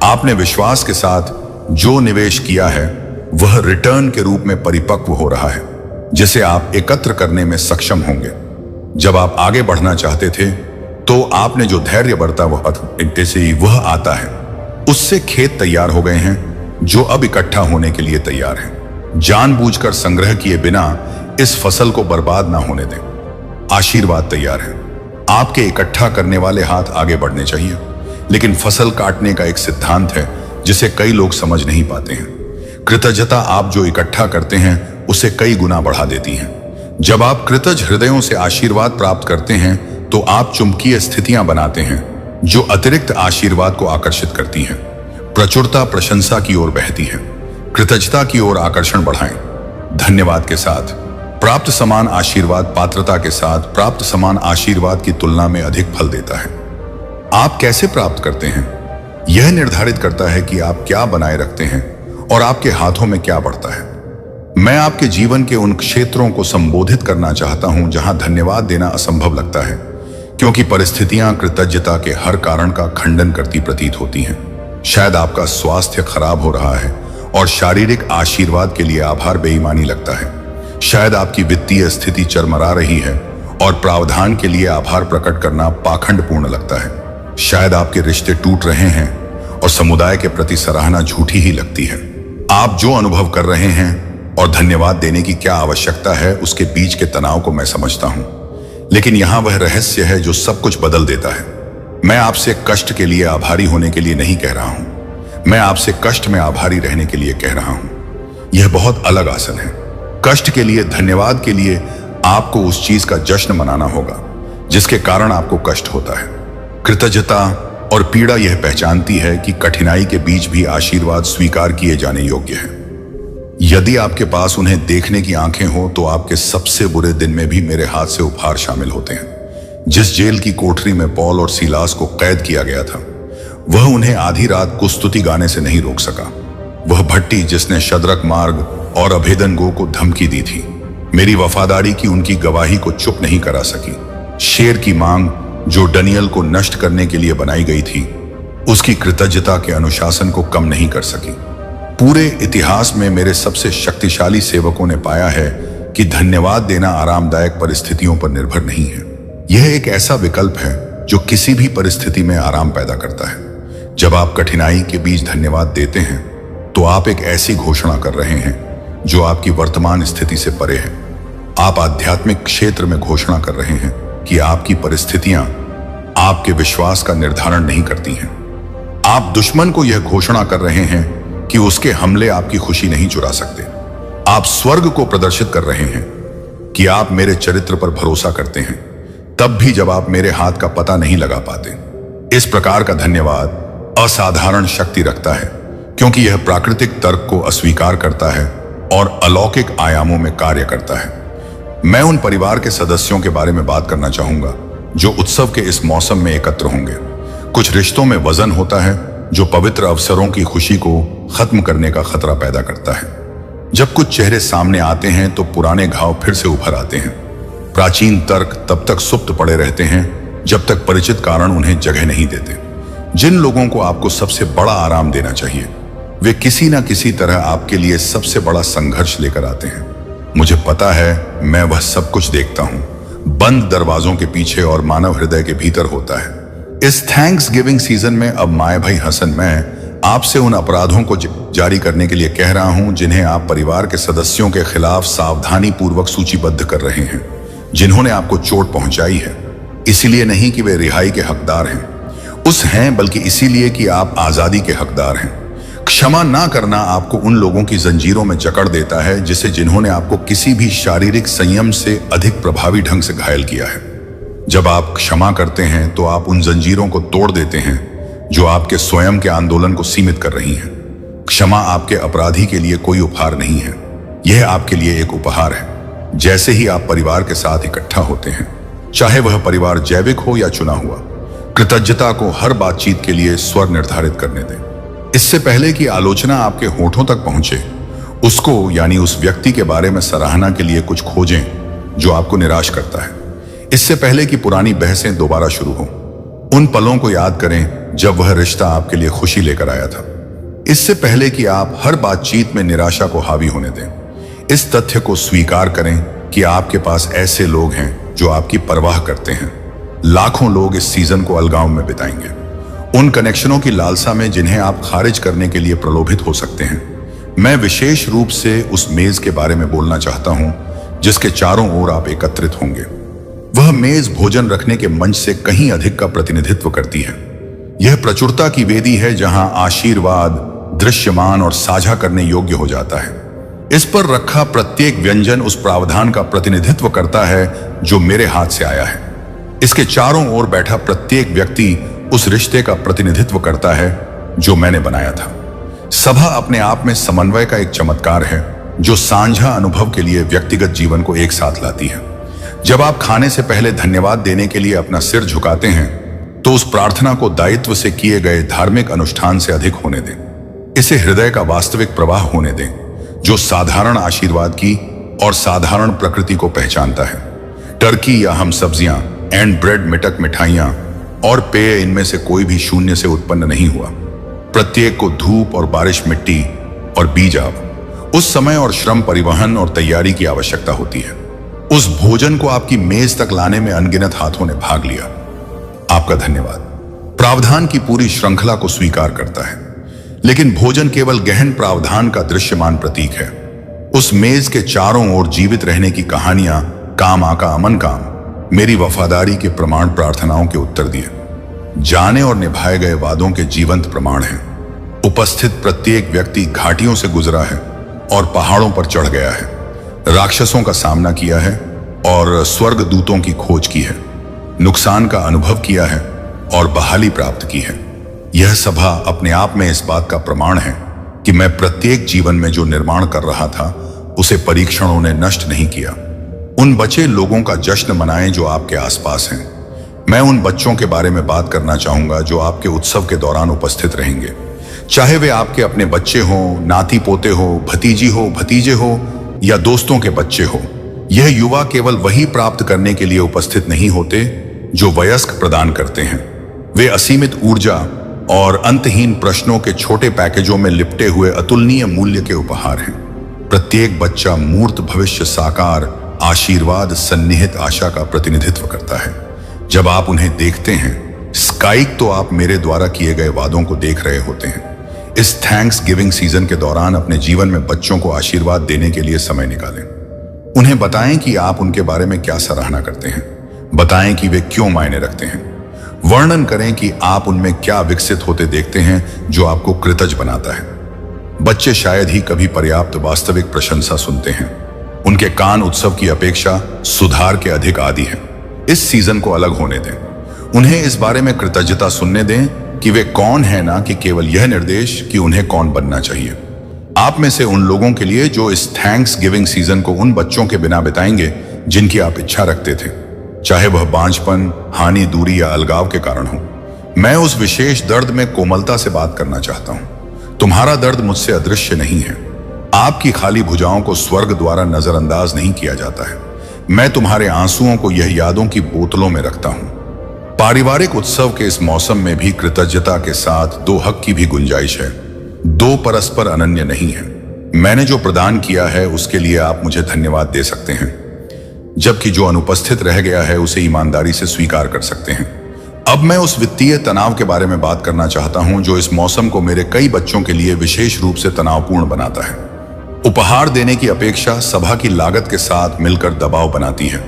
आपने विश्वास के साथ जो निवेश किया है वह रिटर्न के रूप में परिपक्व हो रहा है, जिसे आप एकत्र करने में सक्षम होंगे। जब आप आगे बढ़ना चाहते थे तो आपने जो धैर्य बरता वह आता है। उससे खेत तैयार हो गए हैं जो अब इकट्ठा होने के लिए तैयार हैं। जानबूझकर संग्रह किए बिना इस फसल को बर्बाद ना होने दें। आशीर्वाद तैयार है। आपके इकट्ठा करने वाले हाथ आगे बढ़ने चाहिए, लेकिन फसल काटने का एक सिद्धांत है जिसे कई लोग समझ नहीं पाते हैं। कृतज्ञता आप जो इकट्ठा करते हैं उसे कई गुना बढ़ा देती है। जब आप कृतज्ञ हृदयों से आशीर्वाद प्राप्त करते हैं तो आप चुंबकीय स्थितियां बनाते हैं जो अतिरिक्त आशीर्वाद को आकर्षित करती हैं। प्रचुरता प्रशंसा की ओर बहती है। कृतज्ञता की ओर आकर्षण बढ़ाएं। धन्यवाद के साथ प्राप्त समान आशीर्वाद पात्रता के साथ प्राप्त समान आशीर्वाद की तुलना में अधिक फल देता है। आप कैसे प्राप्त करते हैं, यह निर्धारित करता है कि आप क्या बनाए रखते हैं और आपके हाथों में क्या बढ़ता है। मैं आपके जीवन के उन क्षेत्रों को संबोधित करना चाहता हूं जहां धन्यवाद देना असंभव लगता है, क्योंकि परिस्थितियां कृतज्ञता के हर कारण का खंडन करती प्रतीत होती हैं। शायद आपका स्वास्थ्य खराब हो रहा है और शारीरिक आशीर्वाद के लिए आभार बेईमानी लगता है। शायद आपकी वित्तीय स्थिति चरमरा रही है और प्रावधान के लिए आभार प्रकट करना पाखंडपूर्ण लगता है। शायद आपके रिश्ते टूट रहे हैं और समुदाय के प्रति सराहना झूठी ही लगती है। आप जो अनुभव कर रहे हैं और धन्यवाद देने की क्या आवश्यकता है, उसके बीच के तनाव को मैं समझता हूं, लेकिन यहां वह रहस्य है जो सब कुछ बदल देता है। मैं आपसे कष्ट के लिए आभारी होने के लिए नहीं कह रहा हूं, मैं आपसे कष्ट में आभारी रहने के लिए कह रहा हूं। यह बहुत अलग आसन है। कष्ट के लिए, धन्यवाद के लिए आपको उस चीज का जश्न मनाना होगा जिसके कारण आपको कष्ट होता है। कृतज्ञता और पीड़ा यह पहचानती है कि कठिनाई के बीच भी आशीर्वाद स्वीकार किए जाने योग्य है। यदि आपके पास उन्हें देखने की आंखें हो तो आपके सबसे बुरे दिन में भी मेरे हाथ से उपहार शामिल होते हैं। जिस जेल की कोठरी में पॉल और सीलास को कैद किया गया था, वह उन्हें आधी रात को स्तुति गाने से नहीं रोक सका। वह भट्टी जिसने शद्रक मार्ग और अभेदनगो को धमकी दी थी, मेरी वफादारी की उनकी गवाही को चुप नहीं करा सकी। शेर की मांग जो डनियल को नष्ट करने के लिए बनाई गई थी, उसकी कृतज्ञता के अनुशासन को कम नहीं कर सकी। पूरे इतिहास में मेरे सबसे शक्तिशाली सेवकों ने पाया है कि धन्यवाद देना आरामदायक परिस्थितियों पर निर्भर नहीं है। यह एक ऐसा विकल्प है जो किसी भी परिस्थिति में आराम पैदा करता है। जब आप कठिनाई के बीच धन्यवाद देते हैं तो आप एक ऐसी घोषणा कर रहे हैं जो आपकी वर्तमान स्थिति से परे है। आप आध्यात्मिक क्षेत्र में घोषणा कर रहे हैं कि आपकी परिस्थितियां आपके विश्वास का निर्धारण नहीं करती हैं। आप दुश्मन को यह घोषणा कर रहे हैं कि उसके हमले आपकी खुशी नहीं चुरा सकते। आप स्वर्ग को प्रदर्शित कर रहे हैं कि आप मेरे चरित्र पर भरोसा करते हैं, तब भी जब आप मेरे हाथ का पता नहीं लगा पाते। इस प्रकार का धन्यवाद असाधारण शक्ति रखता है, क्योंकि यह प्राकृतिक तर्क को अस्वीकार करता है और अलौकिक आयामों में कार्य करता है। मैं उन परिवार के सदस्यों के बारे में बात करना चाहूंगा जो उत्सव के इस मौसम में एकत्र होंगे। कुछ रिश्तों में वजन होता है जो पवित्र अवसरों की खुशी को खत्म करने का खतरा पैदा करता है। जब कुछ चेहरे सामने आते हैं तो पुराने घाव फिर से उभर आते हैं। प्राचीन तर्क तब तक सुप्त पड़े रहते हैं जब तक परिचित कारण उन्हें जगह नहीं देते। जिन लोगों को आपको सबसे बड़ा आराम देना चाहिए, वे किसी ना किसी तरह आपके लिए सबसे बड़ा संघर्ष लेकर आते हैं। मुझे पता है, मैं वह सब कुछ देखता हूं, बंद दरवाजों के पीछे और मानव हृदय के भीतर होता है। इस थैंक्स गिविंग सीजन में अब माए भाई हसन मैं आपसे उन अपराधों को जारी करने के लिए कह रहा हूं जिन्हें आप परिवार के सदस्यों के खिलाफ सावधानी पूर्वक सूचीबद्ध कर रहे हैं, जिन्होंने आपको चोट पहुंचाई है। इसीलिए नहीं कि वे रिहाई के हकदार हैं, बल्कि इसीलिए कि आप आजादी के हकदार हैं। क्षमा ना करना आपको उन लोगों की जंजीरों में जकड़ देता है जिन्होंने आपको किसी भी शारीरिक संयम से अधिक प्रभावी ढंग से घायल किया है। जब आप क्षमा करते हैं तो आप उन जंजीरों को तोड़ देते हैं जो आपके स्वयं के आंदोलन को सीमित कर रही हैं। क्षमा आपके अपराधी के लिए कोई उपहार नहीं है, यह आपके लिए एक उपहार है। जैसे ही आप परिवार के साथ इकट्ठा होते हैं, चाहे वह परिवार जैविक हो या चुना हुआ, कृतज्ञता को हर बातचीत के लिए स्वर निर्धारित करने दें। इससे पहले कि आलोचना आपके होठों तक पहुंचे, उसको यानी उस व्यक्ति के बारे में सराहना के लिए कुछ खोजें जो आपको निराश करता है। इससे पहले कि पुरानी बहसें दोबारा शुरू हों, उन पलों को याद करें जब वह रिश्ता आपके लिए खुशी लेकर आया था। इससे पहले कि आप हर बातचीत में निराशा को हावी होने दें, इस तथ्य को स्वीकार करें कि आपके पास ऐसे लोग हैं जो आपकी परवाह करते हैं। लाखों लोग इस सीजन को अलगाव में बिताएंगे, उन कनेक्शनों की लालसा में जिन्हें आप खारिज करने के लिए प्रलोभित हो सकते हैं। मैं विशेष रूप से उस मेज के बारे में बोलना चाहता हूं जिसके चारों ओर आप एकत्रित होंगे। वह मेज भोजन रखने के मंच से कहीं अधिक का प्रतिनिधित्व करती है। यह प्रचुरता की वेदी है जहां आशीर्वाद दृश्यमान और साझा करने योग्य हो जाता है। इस पर रखा प्रत्येक व्यंजन उस प्रावधान का प्रतिनिधित्व करता है जो मेरे हाथ से आया है। इसके चारों ओर बैठा प्रत्येक व्यक्ति उस रिश्ते का प्रतिनिधित्व करता है जो मैंने बनाया था। सभा अपने आप में समन्वय का एक चमत्कार है जो साझा अनुभव के लिए व्यक्तिगत जीवन को एक साथ लाती है। जब आप खाने से पहले धन्यवाद देने के लिए अपना सिर झुकाते हैं तो उस प्रार्थना को दायित्व से किए गए धार्मिक अनुष्ठान से अधिक होने दें। इसे हृदय का वास्तविक प्रवाह होने दें जो साधारण आशीर्वाद की और साधारण प्रकृति को पहचानता है। टर्की या हम सब्जियां, एंड ब्रेड, मिटक, मिठाइयां और पेय, इनमें से कोई भी शून्य से उत्पन्न नहीं हुआ। प्रत्येक को धूप और बारिश, मिट्टी और बीज, उस समय और श्रम, परिवहन और तैयारी की आवश्यकता होती है। उस भोजन को आपकी मेज तक लाने में अनगिनत हाथों ने भाग लिया। आपका धन्यवाद प्रावधान की पूरी श्रृंखला को स्वीकार करता है, लेकिन भोजन केवल गहन प्रावधान का दृश्यमान प्रतीक है। उस मेज के चारों ओर जीवित रहने की कहानियां काम आका अमन काम, मेरी वफादारी के प्रमाण, प्रार्थनाओं के उत्तर दिए, जाने और निभाए गए वादों के जीवंत प्रमाण हैं। उपस्थित प्रत्येक व्यक्ति घाटियों से गुजरा है और पहाड़ों पर चढ़ गया है, राक्षसों का सामना किया है और स्वर्ग दूतों की खोज की है, नुकसान का अनुभव किया है और बहाली प्राप्त की है। यह सभा अपने आप में इस बात का प्रमाण है कि मैं प्रत्येक जीवन में जो निर्माण कर रहा था उसे परीक्षणों ने नष्ट नहीं किया। उन बचे लोगों का जश्न मनाएं जो आपके आसपास हैं। मैं उन बच्चों के बारे में बात करना चाहूंगा जो आपके उत्सव के दौरान उपस्थित रहेंगे, चाहे वे आपके अपने बच्चे हो, नाती पोते हो, भतीजी हो, भतीजे हो या दोस्तों के बच्चे हो। यह युवा केवल वही प्राप्त करने के लिए उपस्थित नहीं होते जो वयस्क प्रदान करते हैं। वे असीमित ऊर्जा और अंतहीन प्रश्नों के छोटे पैकेजों में लिपटे हुए अतुलनीय मूल्य के उपहार हैं। प्रत्येक बच्चा मूर्त भविष्य, साकार आशीर्वाद, सन्निहित आशा का प्रतिनिधित्व करता है। जब आप उन्हें देखते हैं, स्काइक, तो आप मेरे द्वारा किए गए वादों को देख रहे होते हैं। इस थैंक्स गिविंग सीजन के दौरान अपने जीवन में बच्चों को आशीर्वाद देने के लिए समय निकालें। उन्हें बताएं कि आप उनके बारे में क्या सराहना करते हैं। बताएं कि वे क्यों मायने रखते हैं। वर्णन करें कि आप उनमें क्या विकसित होते देखते हैं जो आपको कृतज्ञ बनाता है। बच्चे शायद ही कभी पर्याप्त वास्तविक प्रशंसा सुनते हैं। उनके कान उत्सव की अपेक्षा सुधार के अधिक आदी हैं। इस सीजन को अलग होने दें। उन्हें इस बारे में कृतज्ञता सुनने दें कि वे कौन है, ना कि केवल यह निर्देश कि उन्हें कौन बनना चाहिए। आप में से उन लोगों के लिए जो इस थैंक्स गिविंग सीजन को उन बच्चों के बिना बिताएंगे जिनकी आप इच्छा रखते थे, चाहे वह बांझपन, हानि, दूरी या अलगाव के कारण हो। मैं उस विशेष दर्द में कोमलता से बात करना चाहता हूं। तुम्हारा दर्द मुझसे अदृश्य नहीं है। आपकी खाली भुजाओं को स्वर्ग द्वारा नजरअंदाज नहीं किया जाता है। मैं तुम्हारे आंसुओं को यह यादों की बोतलों में रखता हूं। पारिवारिक उत्सव के इस मौसम में भी कृतज्ञता के साथ दो हक की भी गुंजाइश है। दो परस्पर अनन्य नहीं है। मैंने जो प्रदान किया है उसके लिए आप मुझे धन्यवाद दे सकते हैं, जबकि जो अनुपस्थित रह गया है उसे ईमानदारी से स्वीकार कर सकते हैं। अब मैं उस वित्तीय तनाव के बारे में बात करना चाहता हूं जो इस मौसम को मेरे कई बच्चों के लिए विशेष रूप से तनावपूर्ण बनाता है। उपहार देने की अपेक्षा सभा की लागत के साथ मिलकर दबाव बनाती है,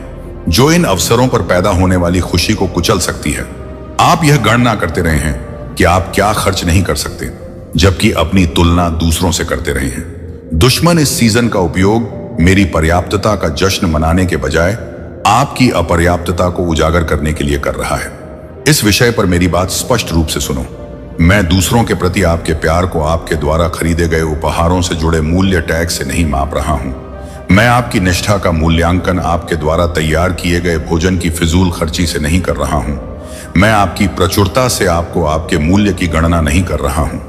जो इन अवसरों पर पैदा होने वाली खुशी को कुचल सकती है। आप यह गणना करते रहे हैं कि आप क्या खर्च नहीं कर सकते, जबकि अपनी तुलना दूसरों से करते रहे हैं। दुश्मन इस सीजन का उपयोग मेरी पर्याप्तता का जश्न मनाने के बजाय आपकी अपर्याप्तता को उजागर करने के लिए कर रहा है। इस विषय पर मेरी बात स्पष्ट रूप से सुनो। मैं दूसरों के प्रति आपके प्यार को आपके द्वारा खरीदे गए उपहारों से जुड़े मूल्य टैग से नहीं माप रहा हूं। मैं आपकी निष्ठा का मूल्यांकन आपके द्वारा तैयार किए गए भोजन की फिजूल खर्ची से नहीं कर रहा हूं। मैं आपकी प्रचुरता से आपको आपके मूल्य की गणना नहीं कर रहा हूं।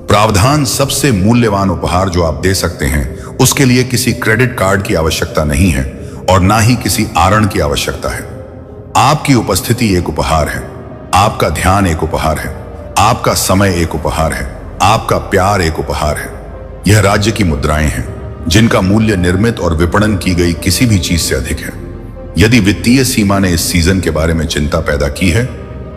प्रावधान सबसे मूल्यवान उपहार जो आप दे सकते हैं, उसके लिए किसी क्रेडिट कार्ड की आवश्यकता नहीं है और ना ही किसी आरण की आवश्यकता है। आपकी उपस्थिति एक उपहार है, आपका ध्यान एक उपहार है, आपका समय एक उपहार है, आपका प्यार एक उपहार है। यह राज्य की मुद्राएं हैं जिनका मूल्य निर्मित और विपणन की गई किसी भी चीज से अधिक है। यदि वित्तीय सीमा ने इस सीजन के बारे में चिंता पैदा की है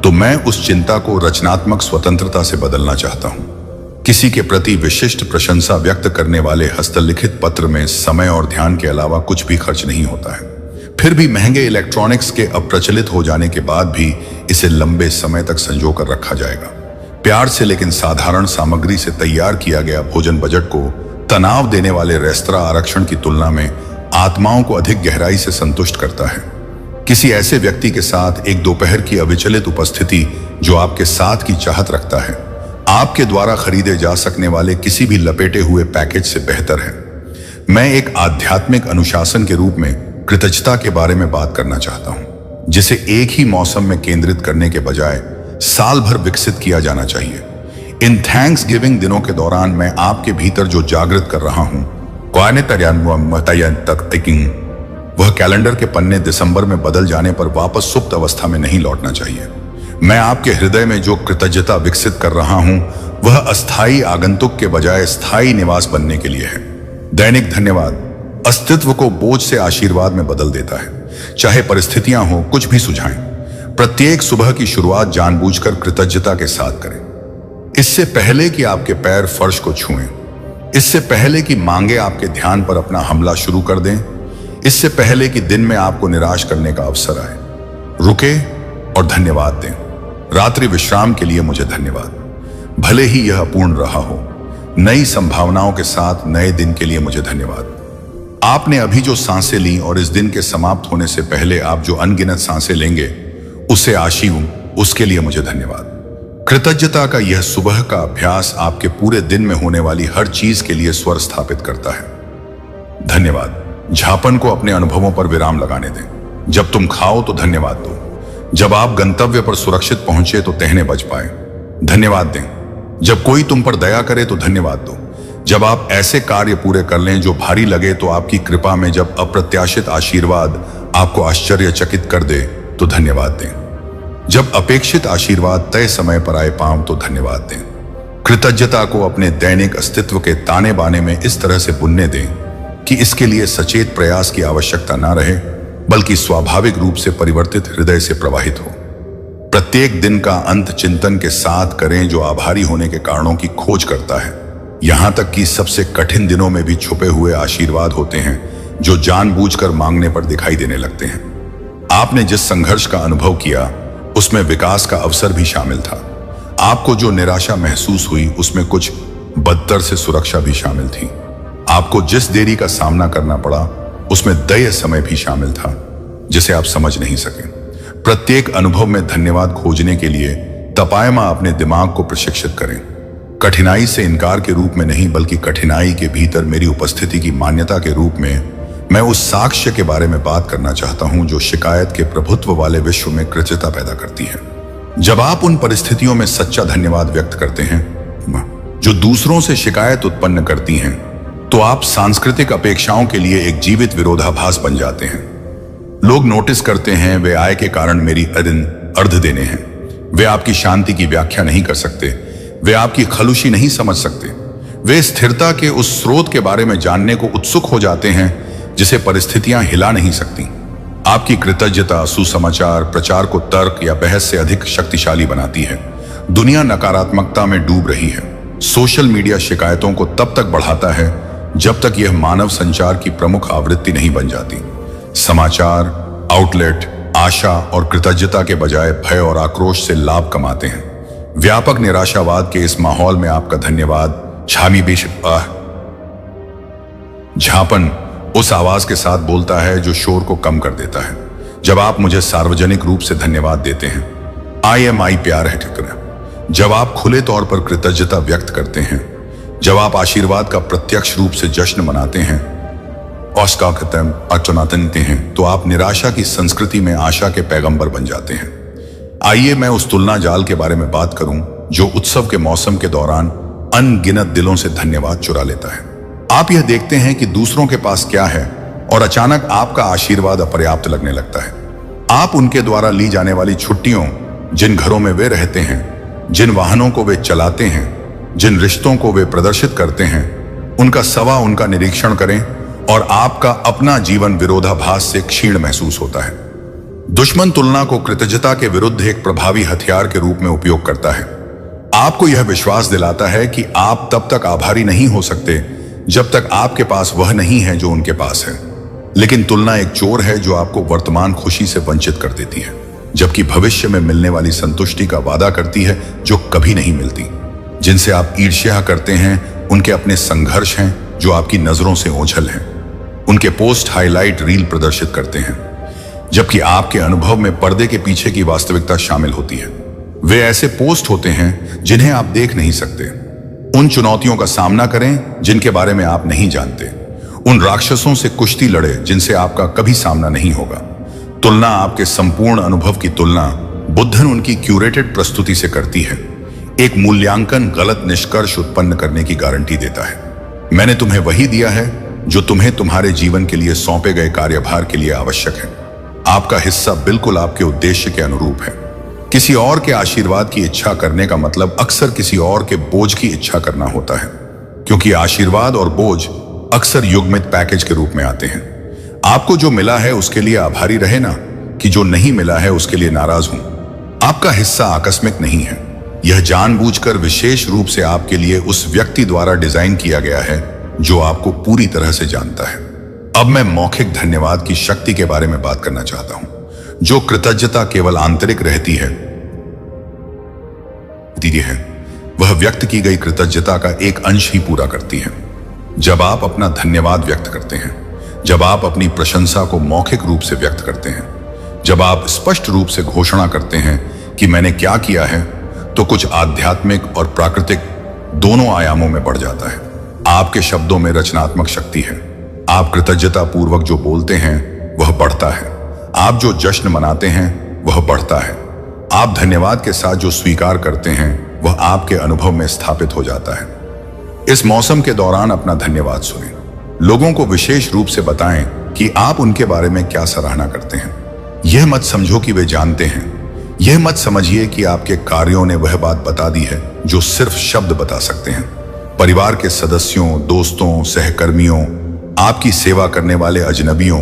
तो मैं उस चिंता को रचनात्मक स्वतंत्रता से बदलना चाहता हूं। किसी के प्रति विशिष्ट प्रशंसा व्यक्त करने वाले हस्तलिखित पत्र में समय और ध्यान के अलावा कुछ भी खर्च नहीं होता है। फिर भी महंगे इलेक्ट्रॉनिक्स के अप्रचलित हो जाने के बाद भी इसे लंबे समय तक संजो कर रखा जाएगा। प्यार से लेकिन साधारण सामग्री से तैयार किया गया भोजन बजट को तनाव देने वाले रेस्तरां आरक्षण की तुलना में आत्माओं को अधिक गहराई से संतुष्ट करता है। किसी ऐसे व्यक्ति के साथ एक दोपहर की अविचलित उपस्थिति जो आपके साथ की चाहत रखता है, आपके द्वारा खरीदे जा सकने वाले किसी भी लपेटे हुए पैकेज से बेहतर है। मैं एक आध्यात्मिक अनुशासन के रूप में कृतज्ञता के बारे में बात करना चाहता हूं, जिसे एक ही मौसम में केंद्रित करने के बजाय साल भर विकसित किया जाना चाहिए। इन थैंक्स गिविंग दिनों के दौरान मैं आपके भीतर जो जागृत कर रहा हूं, वह कैलेंडर के पन्ने दिसंबर में बदल जाने पर वापस सुप्त अवस्था में नहीं लौटना चाहिए। मैं आपके हृदय में जो कृतज्ञता विकसित कर रहा हूं वह अस्थायी आगंतुक के बजाय स्थायी निवास बनने के लिए है। दैनिक धन्यवाद अस्तित्व को बोझ से आशीर्वाद में बदल देता है। चाहे परिस्थितियां हो, कुछ भी सुझाएं। प्रत्येक सुबह की शुरुआत जानबूझकर कृतज्ञता के साथ करें। इससे पहले कि आपके पैर फर्श को छुएं, इससे पहले कि मांगे आपके ध्यान पर अपना हमला शुरू कर दें, इससे पहले कि दिन में आपको निराश करने का अवसर आए, रुके और धन्यवाद दें। रात्रि विश्राम के लिए मुझे धन्यवाद। भले ही यह अपूर्ण रहा हो, नई संभावनाओं के साथ नए दिन के लिए मुझे धन्यवाद। आपने अभी जो सांसें ली और इस दिन के समाप्त होने से पहले आप जो अनगिनत सांसें लेंगे उससे आशी हूं, उसके लिए मुझे धन्यवाद। कृतज्ञता का यह सुबह का अभ्यास आपके पूरे दिन में होने वाली हर चीज के लिए स्वर स्थापित करता है। धन्यवाद। झापन को अपने अनुभवों पर विराम लगाने दें। जब तुम खाओ तो धन्यवाद दो। जब आप गंतव्य पर सुरक्षित पहुंचे तो टहने बच पाए, धन्यवाद दें। जब कोई तुम पर दया करे तो धन्यवाद दो। जब आप ऐसे कार्य पूरे कर लें जो भारी लगे तो आपकी कृपा में जब अप्रत्याशित आशीर्वाद आपको आश्चर्यचकित कर दे तो धन्यवाद दें। जब अपेक्षित आशीर्वाद तय समय पर आए पाओ तो धन्यवाद दें। कृतज्ञता को अपने दैनिक अस्तित्व के ताने बाने में इस तरह से बुनने दें कि इसके लिए सचेत प्रयास की आवश्यकता ना रहे, बल्कि स्वाभाविक रूप से परिवर्तित हृदय से प्रवाहित हो। प्रत्येक दिन का अंत चिंतन के साथ करें जो आभारी होने के कारणों की खोज करता है। यहां तक कि सबसे कठिन दिनों में भी छुपे हुए आशीर्वाद होते हैं जो जानबूझकर मांगने पर दिखाई देने लगते हैं। आपने जिस संघर्ष का अनुभव किया उसमें विकास का अवसर भी शामिल था। आपको जो निराशा महसूस हुई उसमें कुछ बदतर से सुरक्षा भी शामिल थी। आपको जिस देरी का सामना करना पड़ा उसमें दय समय भी शामिल था जिसे आप समझ नहीं सके। प्रत्येक अनुभव में धन्यवाद खोजने के लिए तपायमा अपने दिमाग को प्रशिक्षित करें। कठिनाई से इनकार के रूप में नहीं, बल्कि कठिनाई के भीतर मेरी उपस्थिति की मान्यता के रूप में मैं उस साक्ष्य के बारे में बात करना चाहता हूं जो शिकायत के प्रभुत्व वाले विश्व में कृतज्ञता पैदा करती है। जब आप उन परिस्थितियों में सच्चा धन्यवाद व्यक्त करते हैं जो दूसरों से शिकायत उत्पन्न करती हैं, तो आप सांस्कृतिक अपेक्षाओं के लिए एक जीवित विरोधाभास बन जाते हैं। लोग नोटिस करते हैं वे आय के कारण मेरी अर्ध देने हैं। वे आपकी शांति की व्याख्या नहीं कर सकते, वे आपकी खलुशी नहीं समझ सकते। वे स्थिरता के उस स्रोत के बारे में जानने को उत्सुक हो जाते हैं जिसे परिस्थितियां हिला नहीं सकती। आपकी कृतज्ञता सुसमाचार प्रचार को तर्क या बहस से अधिक शक्तिशाली बनाती है। दुनिया नकारात्मकता में डूब रही है। सोशल मीडिया शिकायतों को तब तक बढ़ाता है जब तक यह मानव संचार की प्रमुख आवृत्ति नहीं बन जाती। समाचार आउटलेट आशा और कृतज्ञता के बजाय भय और आक्रोश से लाभ कमाते हैं। व्यापक निराशावाद के इस माहौल में आपका धन्यवाद झापन उस आवाज के साथ बोलता है जो शोर को कम कर देता है। जब आप मुझे सार्वजनिक रूप से धन्यवाद देते हैं, आई प्यार है ठिकरा। जब आप खुले तौर पर कृतज्ञता व्यक्त करते हैं, जब आप आशीर्वाद का प्रत्यक्ष रूप से जश्न मनाते हैं तो आप निराशा की संस्कृति में आशा के पैगंबर बन जाते हैं। आइए मैं उस तुलना जाल के बारे में बात करूं जो उत्सव के मौसम के दौरान अनगिनत दिलों से धन्यवाद चुरा लेता है। आप यह देखते हैं कि दूसरों के पास क्या है और अचानक आपका आशीर्वाद अपर्याप्त लगने लगता है। आप उनके द्वारा ली जाने वाली छुट्टियों, जिन घरों में वे रहते हैं, जिन वाहनों को वे चलाते हैं, जिन रिश्तों को वे प्रदर्शित करते हैं उनका सवा उनका निरीक्षण करें और आपका अपना जीवन विरोधाभास से क्षीण महसूस होता है। दुश्मन तुलना को कृतज्ञता के विरुद्ध एक प्रभावी हथियार के रूप में उपयोग करता है। आपको यह विश्वास दिलाता है कि आप तब तक आभारी नहीं हो सकते जब तक आपके पास वह नहीं है जो उनके पास है। लेकिन तुलना एक चोर है जो आपको वर्तमान खुशी से वंचित कर देती है, जबकि भविष्य में मिलने वाली संतुष्टि का वादा करती है जो कभी नहीं मिलती। जिनसे आप ईर्ष्या करते हैं उनके अपने संघर्ष हैं जो आपकी नजरों से ओझल हैं। उनके पोस्ट हाईलाइट रील प्रदर्शित करते हैं, जबकि आपके अनुभव में पर्दे के पीछे की वास्तविकता शामिल होती है। वे ऐसे पोस्ट होते हैं जिन्हें आप देख नहीं सकते। उन चुनौतियों का सामना करें जिनके बारे में आप नहीं जानते। उन राक्षसों से कुश्ती लड़े जिनसे आपका कभी सामना नहीं होगा। तुलना आपके संपूर्ण अनुभव की तुलना बुद्धन उनकी क्यूरेटेड प्रस्तुति से करती है। एक मूल्यांकन गलत निष्कर्ष उत्पन्न करने की गारंटी देता है। मैंने तुम्हें वही दिया है जो तुम्हें तुम्हारे जीवन के लिए सौंपे गए कार्यभार के लिए आवश्यक है। आपका हिस्सा बिल्कुल आपके उद्देश्य के अनुरूप है। किसी और के आशीर्वाद की इच्छा करने का मतलब अक्सर किसी और के बोझ की इच्छा करना होता है, क्योंकि आशीर्वाद और बोझ अक्सर युग्मित पैकेज के रूप में आते हैं। आपको जो मिला है उसके लिए आभारी रहे ना कि जो नहीं मिला है उसके लिए नाराज हूं। आपका हिस्सा आकस्मिक नहीं है। यह जानबूझकर विशेष रूप से आपके लिए उस व्यक्ति द्वारा डिजाइन किया गया है जो आपको पूरी तरह से जानता है। अब मैं मौखिक धन्यवाद की शक्ति के बारे में बात करना चाहता हूं। जो कृतज्ञता केवल आंतरिक रहती है वह व्यक्त की गई कृतज्ञता का एक अंश ही पूरा करती है। जब आप अपना धन्यवाद व्यक्त करते हैं, जब आप अपनी प्रशंसा को मौखिक रूप से व्यक्त करते हैं, जब आप स्पष्ट रूप से घोषणा करते हैं कि मैंने क्या किया है, तो कुछ आध्यात्मिक और प्राकृतिक दोनों आयामों में बढ़ जाता है। आपके शब्दों में रचनात्मक शक्ति है। आप कृतज्ञता पूर्वक जो बोलते हैं वह बढ़ता है। आप जो जश्न मनाते हैं वह बढ़ता है। आप धन्यवाद के साथ जो स्वीकार करते हैं वह आपके अनुभव में स्थापित हो जाता है। इस मौसम के दौरान अपना धन्यवाद सुनें। लोगों को विशेष रूप से बताएं कि आप उनके बारे में क्या सराहना करते हैं। यह मत समझो कि वे जानते हैं। यह मत समझिए कि आपके कार्यों ने वह बात बता दी है जो सिर्फ शब्द बता सकते हैं। परिवार के सदस्यों, दोस्तों, सहकर्मियों, आपकी सेवा करने वाले अजनबियों,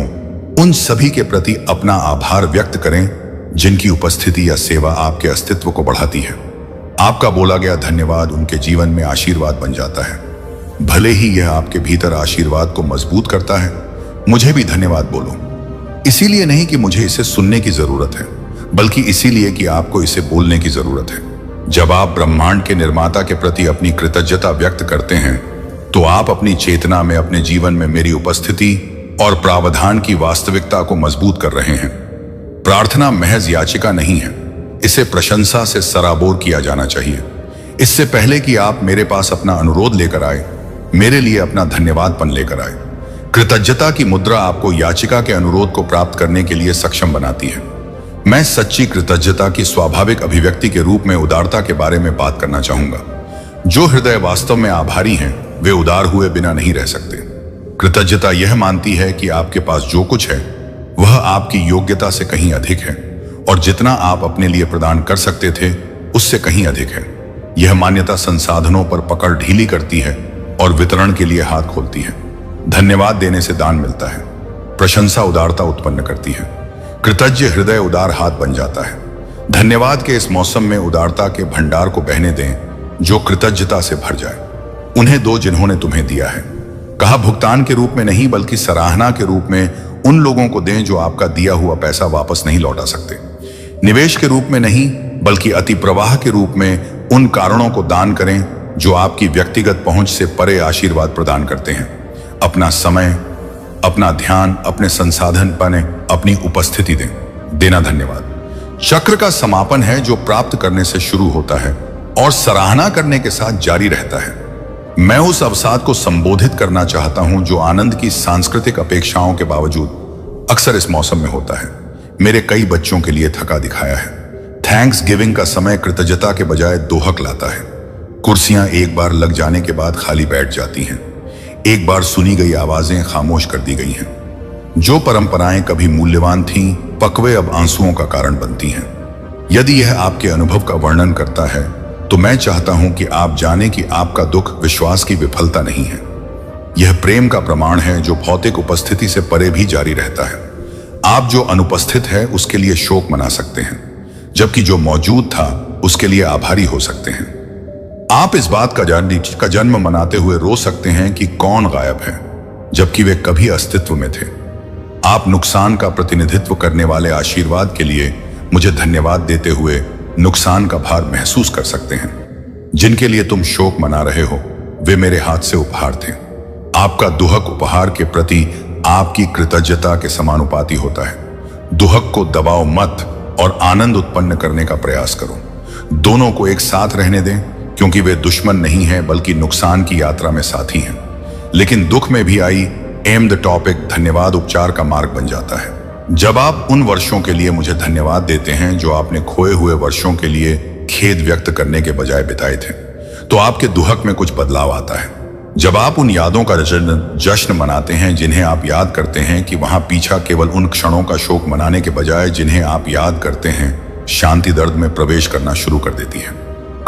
उन सभी के प्रति अपना आभार व्यक्त करें जिनकी उपस्थिति या सेवा आपके अस्तित्व को बढ़ाती है। आपका बोला गया धन्यवाद उनके जीवन में आशीर्वाद बन जाता है, भले ही यह आपके भीतर आशीर्वाद को मजबूत करता है। मुझे भी धन्यवाद बोलो, इसीलिए नहीं कि मुझे इसे सुनने की जरूरत है, बल्कि इसीलिए कि आपको इसे बोलने की जरूरत है। जब आप ब्रह्मांड के निर्माता के प्रति अपनी कृतज्ञता व्यक्त करते हैं तो आप अपनी चेतना में अपने जीवन में मेरी उपस्थिति और प्रावधान की वास्तविकता को मजबूत कर रहे हैं। प्रार्थना महज याचिका नहीं है, इसे प्रशंसा से सराबोर किया जाना चाहिए। इससे पहले कि आप मेरे पास अपना अनुरोध लेकर आए, मेरे लिए अपना धन्यवादपन लेकर आए। कृतज्ञता की मुद्रा आपको याचिका के अनुरोध को प्राप्त करने के लिए सक्षम बनाती है। मैं सच्ची कृतज्ञता की स्वाभाविक अभिव्यक्ति के रूप में उदारता के बारे में बात करना चाहूंगा। जो हृदय वास्तव में आभारी हैं, वे उदार हुए बिना नहीं रह सकते। कृतज्ञता यह मानती है कि आपके पास जो कुछ है वह आपकी योग्यता से कहीं अधिक है, और जितना आप अपने लिए प्रदान कर सकते थे उससे कहीं अधिक है। यह मान्यता संसाधनों पर पकड़ ढीली करती है और वितरण के लिए हाथ खोलती है। धन्यवाद देने से दान मिलता है। प्रशंसा उदारता उत्पन्न करती है। कृतज्ञ हृदय उदार हाथ बन जाता है। धन्यवाद के इस मौसम में उदारता के भंडार को बहने दें जो कृतज्ञता से भर जाए। उन्हें दो जिन्होंने तुम्हें दिया है। कहा भुगतान के रूप में नहीं, बल्कि सराहना के रूप में उन लोगों को दें जो आपका दिया हुआ पैसा वापस नहीं लौटा सकते। निवेश के रूप में नहीं, बल्कि अति प्रवाह के रूप में उन कारणों को दान करें जो आपकी व्यक्तिगत पहुंच से परे आशीर्वाद प्रदान करते हैं। अपना समय, अपना ध्यान, अपने संसाधन पाने, अपनी उपस्थिति दें। देना धन्यवाद चक्र का समापन है जो प्राप्त करने से शुरू होता है और सराहना करने के साथ जारी रहता है। मैं उस अवसाद को संबोधित करना चाहता हूं जो आनंद की सांस्कृतिक अपेक्षाओं के बावजूद अक्सर इस मौसम में होता है। मेरे कई बच्चों के लिए थका दिखाया है। थैंक्स गिविंग का समय कृतज्ञता के बजाय दोहक लाता है। कुर्सियां एक बार लग जाने के बाद खाली बैठ जाती हैं। एक बार सुनी गई आवाजें खामोश कर दी गई हैं। जो परंपराएं कभी मूल्यवान थीं, पकवे अब आंसुओं का कारण बनती हैं। यदि यह आपके अनुभव का वर्णन करता है तो मैं चाहता हूं कि आप जानें कि आपका दुख विश्वास की विफलता नहीं है। यह प्रेम का प्रमाण है जो भौतिक उपस्थिति से परे भी जारी रहता है। आप जो अनुपस्थित है उसके लिए शोक मना सकते हैं, जबकि जो मौजूद था उसके लिए आभारी हो सकते हैं। आप इस बात का जन्म मनाते हुए रो सकते हैं कि कौन गायब है, जबकि वे कभी अस्तित्व में थे। आप नुकसान का प्रतिनिधित्व करने वाले आशीर्वाद के लिए मुझे धन्यवाद देते हुए नुकसान का भार महसूस कर सकते हैं। जिनके लिए तुम शोक मना रहे हो वे मेरे हाथ से उपहार थे। आपका दुहक उपहार के प्रति आपकी कृतज्ञता के समानुपाती होता है। दुहक को दबाओ मत और आनंद उत्पन्न करने का प्रयास करो। दोनों को एक साथ रहने दें, क्योंकि वे दुश्मन नहीं हैं बल्कि नुकसान की यात्रा में साथी हैं। लेकिन दुख में भी आई एम द टॉपिक धन्यवाद उपचार का मार्ग बन जाता है। जब आप उन वर्षों के लिए मुझे धन्यवाद देते हैं जो आपने खोए हुए वर्षों के लिए खेद व्यक्त करने के बजाय बिताए थे, तो आपके दुहक में कुछ बदलाव आता है। जब आप उन यादों का जश्न मनाते हैं जिन्हें आप याद करते हैं कि वहां पीछा केवल उन क्षणों का शोक मनाने के बजाय जिन्हें आप याद करते हैं शांति दर्द में प्रवेश करना शुरू कर देती है।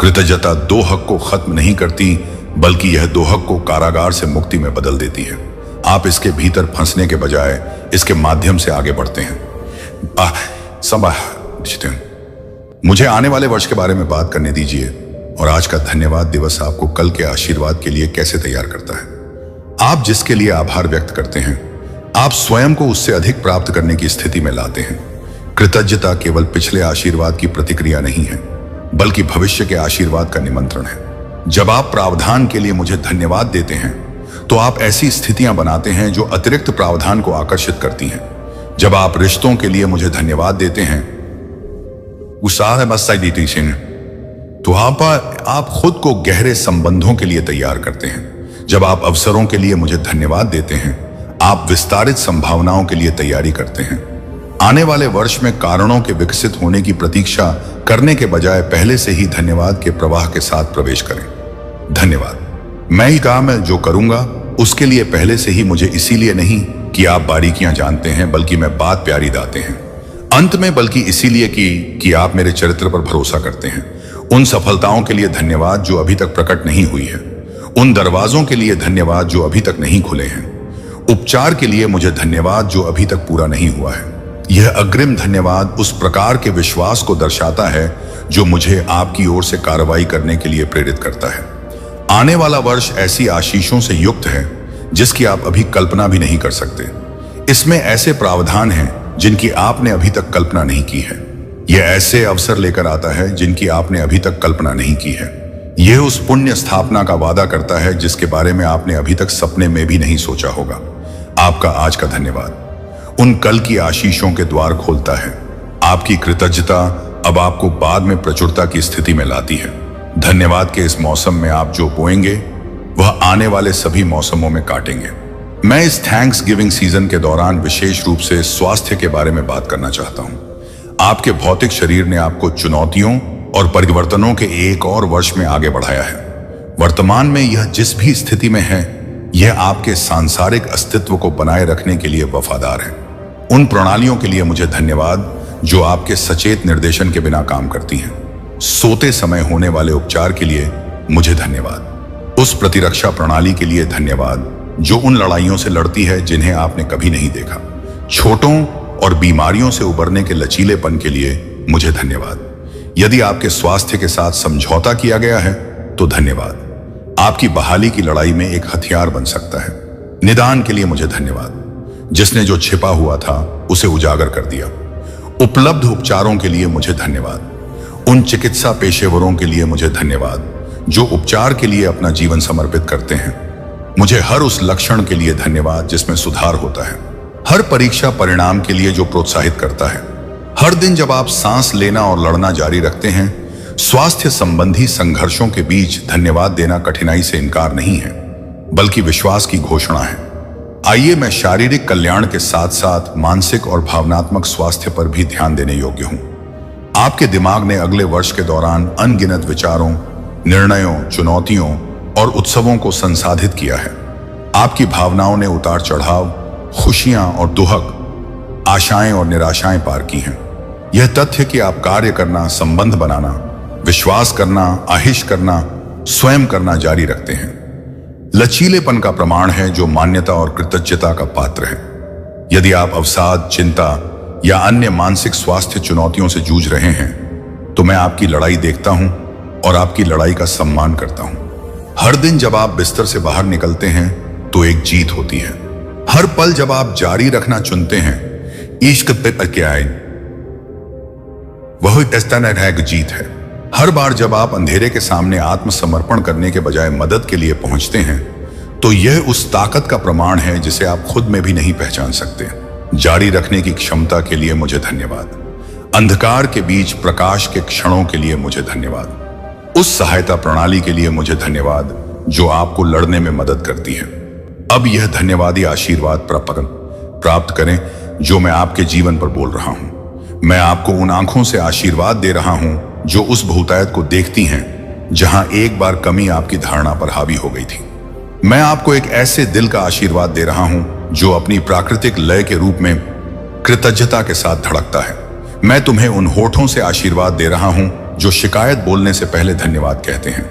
कृतज्ञता दोहक को खत्म नहीं करती, बल्कि यह दोहक को कारागार से मुक्ति में बदल देती है। आप इसके भीतर फंसने के बजाय इसके माध्यम से आगे बढ़ते हैं। मुझे आने वाले वर्ष के बारे में बात करने दीजिए और आज का धन्यवाद दिवस आपको कल के आशीर्वाद के लिए कैसे तैयार करता है। आप जिसके लिए आभार व्यक्त करते हैं, आप स्वयं को उससे अधिक प्राप्त करने की स्थिति में लाते हैं। कृतज्ञता केवल पिछले आशीर्वाद की प्रतिक्रिया नहीं है, बल्कि भविष्य के आशीर्वाद का निमंत्रण है। जब आप प्रावधान के लिए मुझे धन्यवाद देते हैं, तो आप ऐसी स्थितियां बनाते हैं जो अतिरिक्त प्रावधान को आकर्षित करती हैं। जब आप रिश्तों के लिए मुझे धन्यवाद देते हैं, तो आप खुद को गहरे संबंधों के लिए तैयार करते हैं। जब आप अवसरों के लिए मुझे धन्यवाद देते हैं, आप विस्तारित संभावनाओं के लिए तैयारी करते हैं। आने वाले वर्ष में कारणों के विकसित होने की प्रतीक्षा करने के बजाय पहले से ही धन्यवाद के प्रवाह के साथ प्रवेश करें। धन्यवाद। मैं ही काम है जो करूंगा उसके लिए पहले से ही, मुझे इसीलिए नहीं कि आप बारीकियां जानते हैं, बल्कि मैं बात प्यारी दाते हैं अंत में, बल्कि इसीलिए कि आप मेरे चरित्र पर भरोसा करते हैं। उन सफलताओं के लिए धन्यवाद जो अभी तक प्रकट नहीं हुई है। उन दरवाजों के लिए धन्यवाद जो अभी तक नहीं खुले हैं। उपचार के लिए मुझे धन्यवाद जो अभी तक पूरा नहीं हुआ है। यह अग्रिम धन्यवाद उस प्रकार के विश्वास को दर्शाता है जो मुझे आपकी ओर से कार्रवाई करने के लिए प्रेरित करता है। आने वाला वर्ष ऐसी आशीषों से युक्त है जिसकी आप अभी कल्पना भी नहीं कर सकते। इसमें ऐसे प्रावधान हैं जिनकी आपने अभी तक कल्पना नहीं की है। यह ऐसे अवसर लेकर आता है जिनकी आपने अभी तक कल्पना नहीं की है। यह उस पुण्य स्थापना का वादा करता है जिसके बारे में आपने अभी तक सपने में भी नहीं सोचा होगा। आपका आज का धन्यवाद उन कल की आशीषों के द्वार खोलता है। आपकी कृतज्ञता अब आपको बाद में प्रचुरता की स्थिति में लाती है। धन्यवाद के इस मौसम में आप जो बोएंगे वह आने वाले सभी मौसमों में काटेंगे। मैं इस थैंक्स गिविंग सीजन के दौरान विशेष रूप से स्वास्थ्य के बारे में बात करना चाहता हूं। आपके भौतिक शरीर ने आपको चुनौतियों और परिवर्तनों के एक और वर्ष में आगे बढ़ाया है। वर्तमान में यह जिस भी स्थिति में है, यह आपके सांसारिक अस्तित्व को बनाए रखने के लिए वफादार है। उन प्रणालियों के लिए मुझे धन्यवाद जो आपके सचेत निर्देशन के बिना काम करती हैं। सोते समय होने वाले उपचार के लिए मुझे धन्यवाद। उस प्रतिरक्षा प्रणाली के लिए धन्यवाद जो उन लड़ाइयों से लड़ती है जिन्हें आपने कभी नहीं देखा। छोटों और बीमारियों से उबरने के लचीलेपन के लिए मुझे धन्यवाद। यदि आपके स्वास्थ्य के साथ समझौता किया गया है तो धन्यवाद। आपकी बहाली की लड़ाई में एक हथियार बन सकता है। निदान के लिए मुझे धन्यवाद, जिसने जो छिपा हुआ था उसे उजागर कर दिया। उपलब्ध उपचारों के लिए मुझे धन्यवाद। उन चिकित्सा पेशेवरों के लिए मुझे धन्यवाद जो उपचार के लिए अपना जीवन समर्पित करते हैं। मुझे हर उस लक्षण के लिए धन्यवाद जिसमें सुधार होता है। हर परीक्षा परिणाम के लिए जो प्रोत्साहित करता है। हर दिन जब आप सांस लेना और लड़ना जारी रखते हैं। स्वास्थ्य संबंधी संघर्षों के बीच धन्यवाद देना कठिनाई से इनकार नहीं है, बल्कि विश्वास की घोषणा है। आइए मैं शारीरिक कल्याण के साथ साथ मानसिक और भावनात्मक स्वास्थ्य पर भी ध्यान देने योग्य हूं। आपके दिमाग ने अगले वर्ष के दौरान अनगिनत विचारों, निर्णयों, चुनौतियों और उत्सवों को संसाधित किया है। आपकी भावनाओं ने उतार चढ़ाव, खुशियां और दुहक, आशाएं और निराशाएं पार की हैं। यह तथ्य कि आप कार्य करना, संबंध बनाना विश्वास करना, आहिश करना, स्वयं करना जारी रखते हैं। लचीलेपन का प्रमाण है जो मान्यता और कृतज्ञता का पात्र है। यदि आप अवसाद, चिंता या अन्य मानसिक स्वास्थ्य चुनौतियों से जूझ रहे हैं तो मैं आपकी लड़ाई देखता हूं और आपकी लड़ाई का सम्मान करता हूं। हर दिन जब आप बिस्तर से बाहर निकलते हैं तो एक जीत होती है। हर पल जब आप जारी रखना चुनते हैं, इश्क पे क्या है, वह एक जीत है। हर बार जब आप अंधेरे के सामने आत्मसमर्पण करने के बजाय मदद के लिए पहुंचते हैं तो यह उस ताकत का प्रमाण है जिसे आप खुद में भी नहीं पहचान सकते। जारी रखने की क्षमता के लिए मुझे धन्यवाद। अंधकार के बीच प्रकाश के क्षणों के लिए मुझे धन्यवाद। उस सहायता प्रणाली के लिए मुझे धन्यवाद जो आपको लड़ने में मदद करती है। अब यह धन्यवादी आशीर्वाद प्राप्त करें जो मैं आपके जीवन पर बोल रहा हूं। मैं आपको उन आंखों से आशीर्वाद दे रहा हूं जो उस बहुतायत को देखती हैं जहां एक बार कमी आपकी धारणा पर हावी हो गई थी। मैं आपको एक ऐसे दिल का आशीर्वाद दे रहा हूं जो अपनी प्राकृतिक लय के रूप में कृतज्ञता के साथ धड़कता है। मैं तुम्हें उन होठों से आशीर्वाद दे रहा हूं जो शिकायत बोलने से पहले धन्यवाद कहते हैं।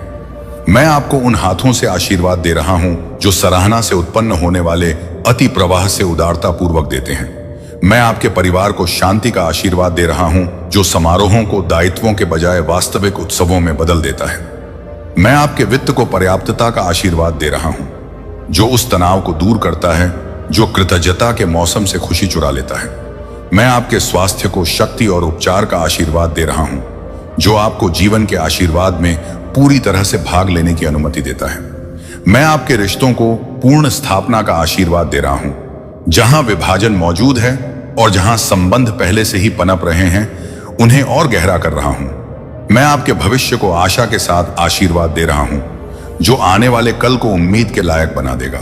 मैं आपको उन हाथों से आशीर्वाद दे रहा हूं जो सराहना से उत्पन्न होने वाले अति प्रवाह से उदारता पूर्वक देते हैं। मैं आपके परिवार को शांति का आशीर्वाद दे रहा हूं जो समारोहों को दायित्वों के बजाय वास्तविक उत्सवों में बदल देता है। मैं आपके वित्त को पर्याप्तता का आशीर्वाद दे रहा हूं जो उस तनाव को दूर करता है जो कृतज्ञता के मौसम से खुशी चुरा लेता है। मैं आपके स्वास्थ्य को शक्ति और उपचार का आशीर्वाद दे रहा हूं जो आपको जीवन के आशीर्वाद में पूरी तरह से भाग लेने की अनुमति देता है। मैं आपके रिश्तों को पूर्ण स्थापना का आशीर्वाद दे रहा हूं जहां विभाजन मौजूद है और जहां संबंध पहले से ही पनप रहे हैं उन्हें और गहरा कर रहा हूं। मैं आपके भविष्य को आशा के साथ आशीर्वाद दे रहा हूं जो आने वाले कल को उम्मीद के लायक बना देगा।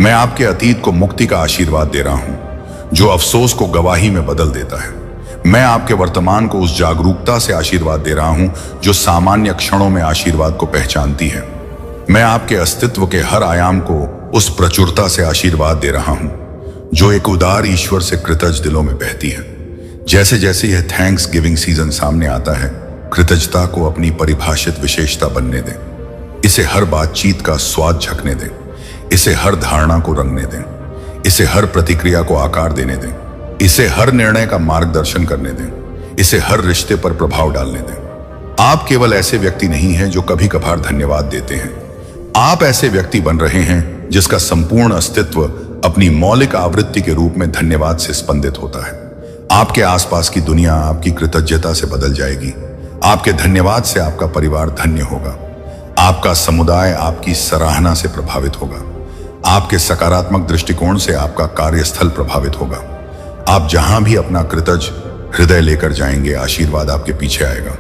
मैं आपके अतीत को मुक्ति का आशीर्वाद दे रहा हूं जो अफसोस को गवाही में बदल देता है। मैं आपके वर्तमान को उस जागरूकता से आशीर्वाद दे रहा हूं जो सामान्य क्षणों में आशीर्वाद को पहचानती है। मैं आपके अस्तित्व के हर आयाम को उस प्रचुरता से आशीर्वाद दे रहा हूं जो एक उदार ईश्वर से कृतज्ञ दिलों में बहती है। जैसे जैसे यह थैंक्स गिविंग सीजन सामने आता है, कृतज्ञता को अपनी परिभाषित विशेषता बनने दें। इसे हर बातचीत का स्वाद झकने दें। इसे हर धारणा को रंगने दें। इसे हर प्रतिक्रिया को आकार देने दें। इसे हर निर्णय का मार्गदर्शन करने दें। इसे हर रिश्ते पर प्रभाव डालने दें। आप केवल ऐसे व्यक्ति नहीं हैं जो कभी कभार धन्यवाद देते हैं। आप ऐसे व्यक्ति बन रहे हैं जिसका संपूर्ण अस्तित्व अपनी मौलिक आवृत्ति के रूप में धन्यवाद से स्पंदित होता है। आपके आसपास की दुनिया आपकी कृतज्ञता से बदल जाएगी। आपके धन्यवाद से आपका परिवार धन्य होगा। आपका समुदाय आपकी सराहना से प्रभावित होगा। आपके सकारात्मक दृष्टिकोण से आपका कार्यस्थल प्रभावित होगा। आप जहां भी अपना कृतज्ञ हृदय लेकर जाएंगे, आशीर्वाद आपके पीछे आएगा,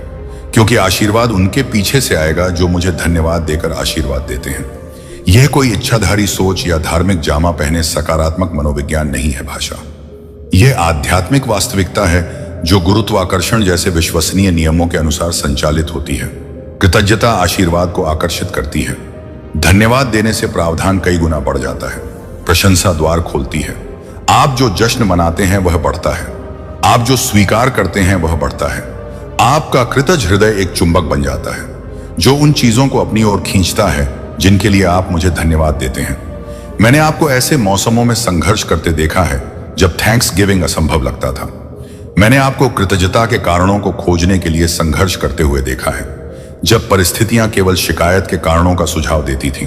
क्योंकि आशीर्वाद उनके पीछे से आएगा जो मुझे धन्यवाद देकर आशीर्वाद देते हैं। यह कोई इच्छाधारी सोच या धार्मिक जामा पहने सकारात्मक मनोविज्ञान नहीं है भाषा। यह आध्यात्मिक वास्तविकता है जो गुरुत्वाकर्षण जैसे विश्वसनीय नियमों के अनुसार संचालित होती है। कृतज्ञता आशीर्वाद को आकर्षित करती है। धन्यवाद देने से प्रावधान कई गुना बढ़ जाता है। प्रशंसा द्वार खोलती है। आप जो जश्न मनाते हैं वह बढ़ता है। आप जो स्वीकार करते हैं वह बढ़ता है। आपका कृतज्ञ हृदय एक चुंबक बन जाता है जो उन चीजों को अपनी ओर खींचता है जिनके लिए आप मुझे धन्यवाद देते हैं। मैंने आपको ऐसे मौसमों में संघर्ष करते देखा है जब थैंक्स गिविंग असंभव लगता था। मैंने आपको कृतज्ञता के कारणों को खोजने के लिए संघर्ष करते हुए देखा है जब परिस्थितियां केवल शिकायत के कारणों का सुझाव देती थीं।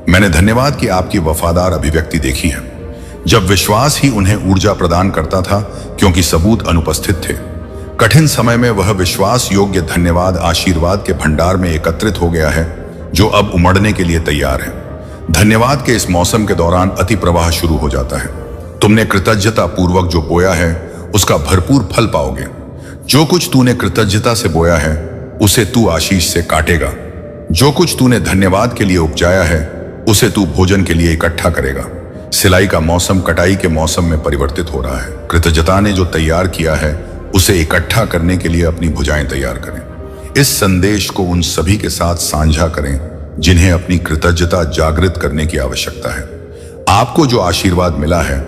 मैंने धन्यवाद की आपकी वफादार अभिव्यक्ति देखी है जब विश्वास ही उन्हें ऊर्जा प्रदान करता था क्योंकि सबूत अनुपस्थित थे। कठिन समय में वह विश्वास योग्य धन्यवाद आशीर्वाद के भंडार में एकत्रित हो गया है जो अब उमड़ने के लिए तैयार है। धन्यवाद के इस मौसम के दौरान अति प्रवाह शुरू हो जाता है। तुमने कृतज्ञता पूर्वक जो बोया है उसका भरपूर फल पाओगे। जो कुछ तूने कृतज्ञता से बोया है उसे तू आशीष से काटेगा। जो कुछ तूने धन्यवाद के लिए उपजाया है उसे तू भोजन के लिए इकट्ठा करेगा। सिलाई का मौसम कटाई के मौसम में परिवर्तित हो रहा है। कृतज्ञता ने जो तैयार किया है उसे इकट्ठा करने के लिए अपनी भुजाएं तैयार करें। इस संदेश को उन सभी के साथ साझा करें जिन्हें अपनी कृतज्ञता जागृत करने की आवश्यकता है। आपको जो आशीर्वाद मिला है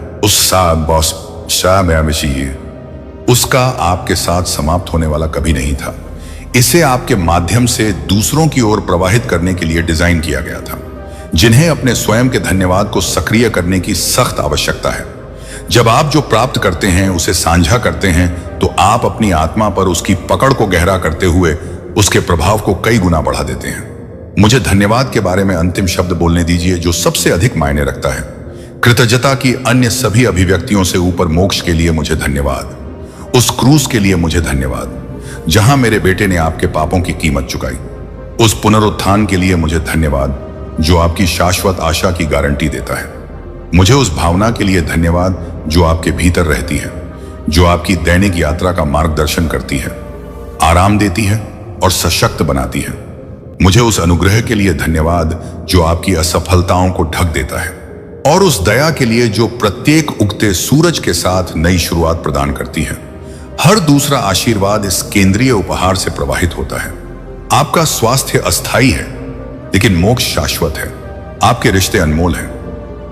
उसका आपके साथ समाप्त होने वाला कभी नहीं था। इसे आपके माध्यम से दूसरों की ओर प्रवाहित करने के लिए डिजाइन किया गया था, जिन्हें अपने स्वयं के धन्यवाद को सक्रिय करने की सख्त आवश्यकता है। जब आप जो प्राप्त करते हैं उसे साझा करते हैं, तो आप अपनी आत्मा पर उसकी पकड़ को गहरा करते हुए उसके प्रभाव को कई गुना बढ़ा देते हैं। मुझे धन्यवाद के बारे में अंतिम शब्द बोलने दीजिए जो सबसे अधिक मायने रखता है। कृतज्ञता की अन्य सभी अभिव्यक्तियों से ऊपर मोक्ष के लिए मुझे धन्यवाद, उस क्रूस के लिए मुझे धन्यवाद जहां मेरे बेटे ने आपके पापों की कीमत चुकाई, उस पुनरुत्थान के लिए मुझे धन्यवाद जो आपकी शाश्वत आशा की गारंटी देता है। मुझे उस भावना के लिए धन्यवाद जो आपके भीतर रहती है, जो आपकी दैनिक यात्रा का मार्गदर्शन करती है, आराम देती है और सशक्त बनाती है। मुझे उस अनुग्रह के लिए धन्यवाद जो आपकी असफलताओं को ढक देता है, और उस दया के लिए जो प्रत्येक उगते सूरज के साथ नई शुरुआत प्रदान करती है। हर दूसरा आशीर्वाद इस केंद्रीय उपहार से प्रवाहित होता है। आपका स्वास्थ्य अस्थायी है लेकिन मोक्ष शाश्वत है। आपके रिश्ते अनमोल हैं,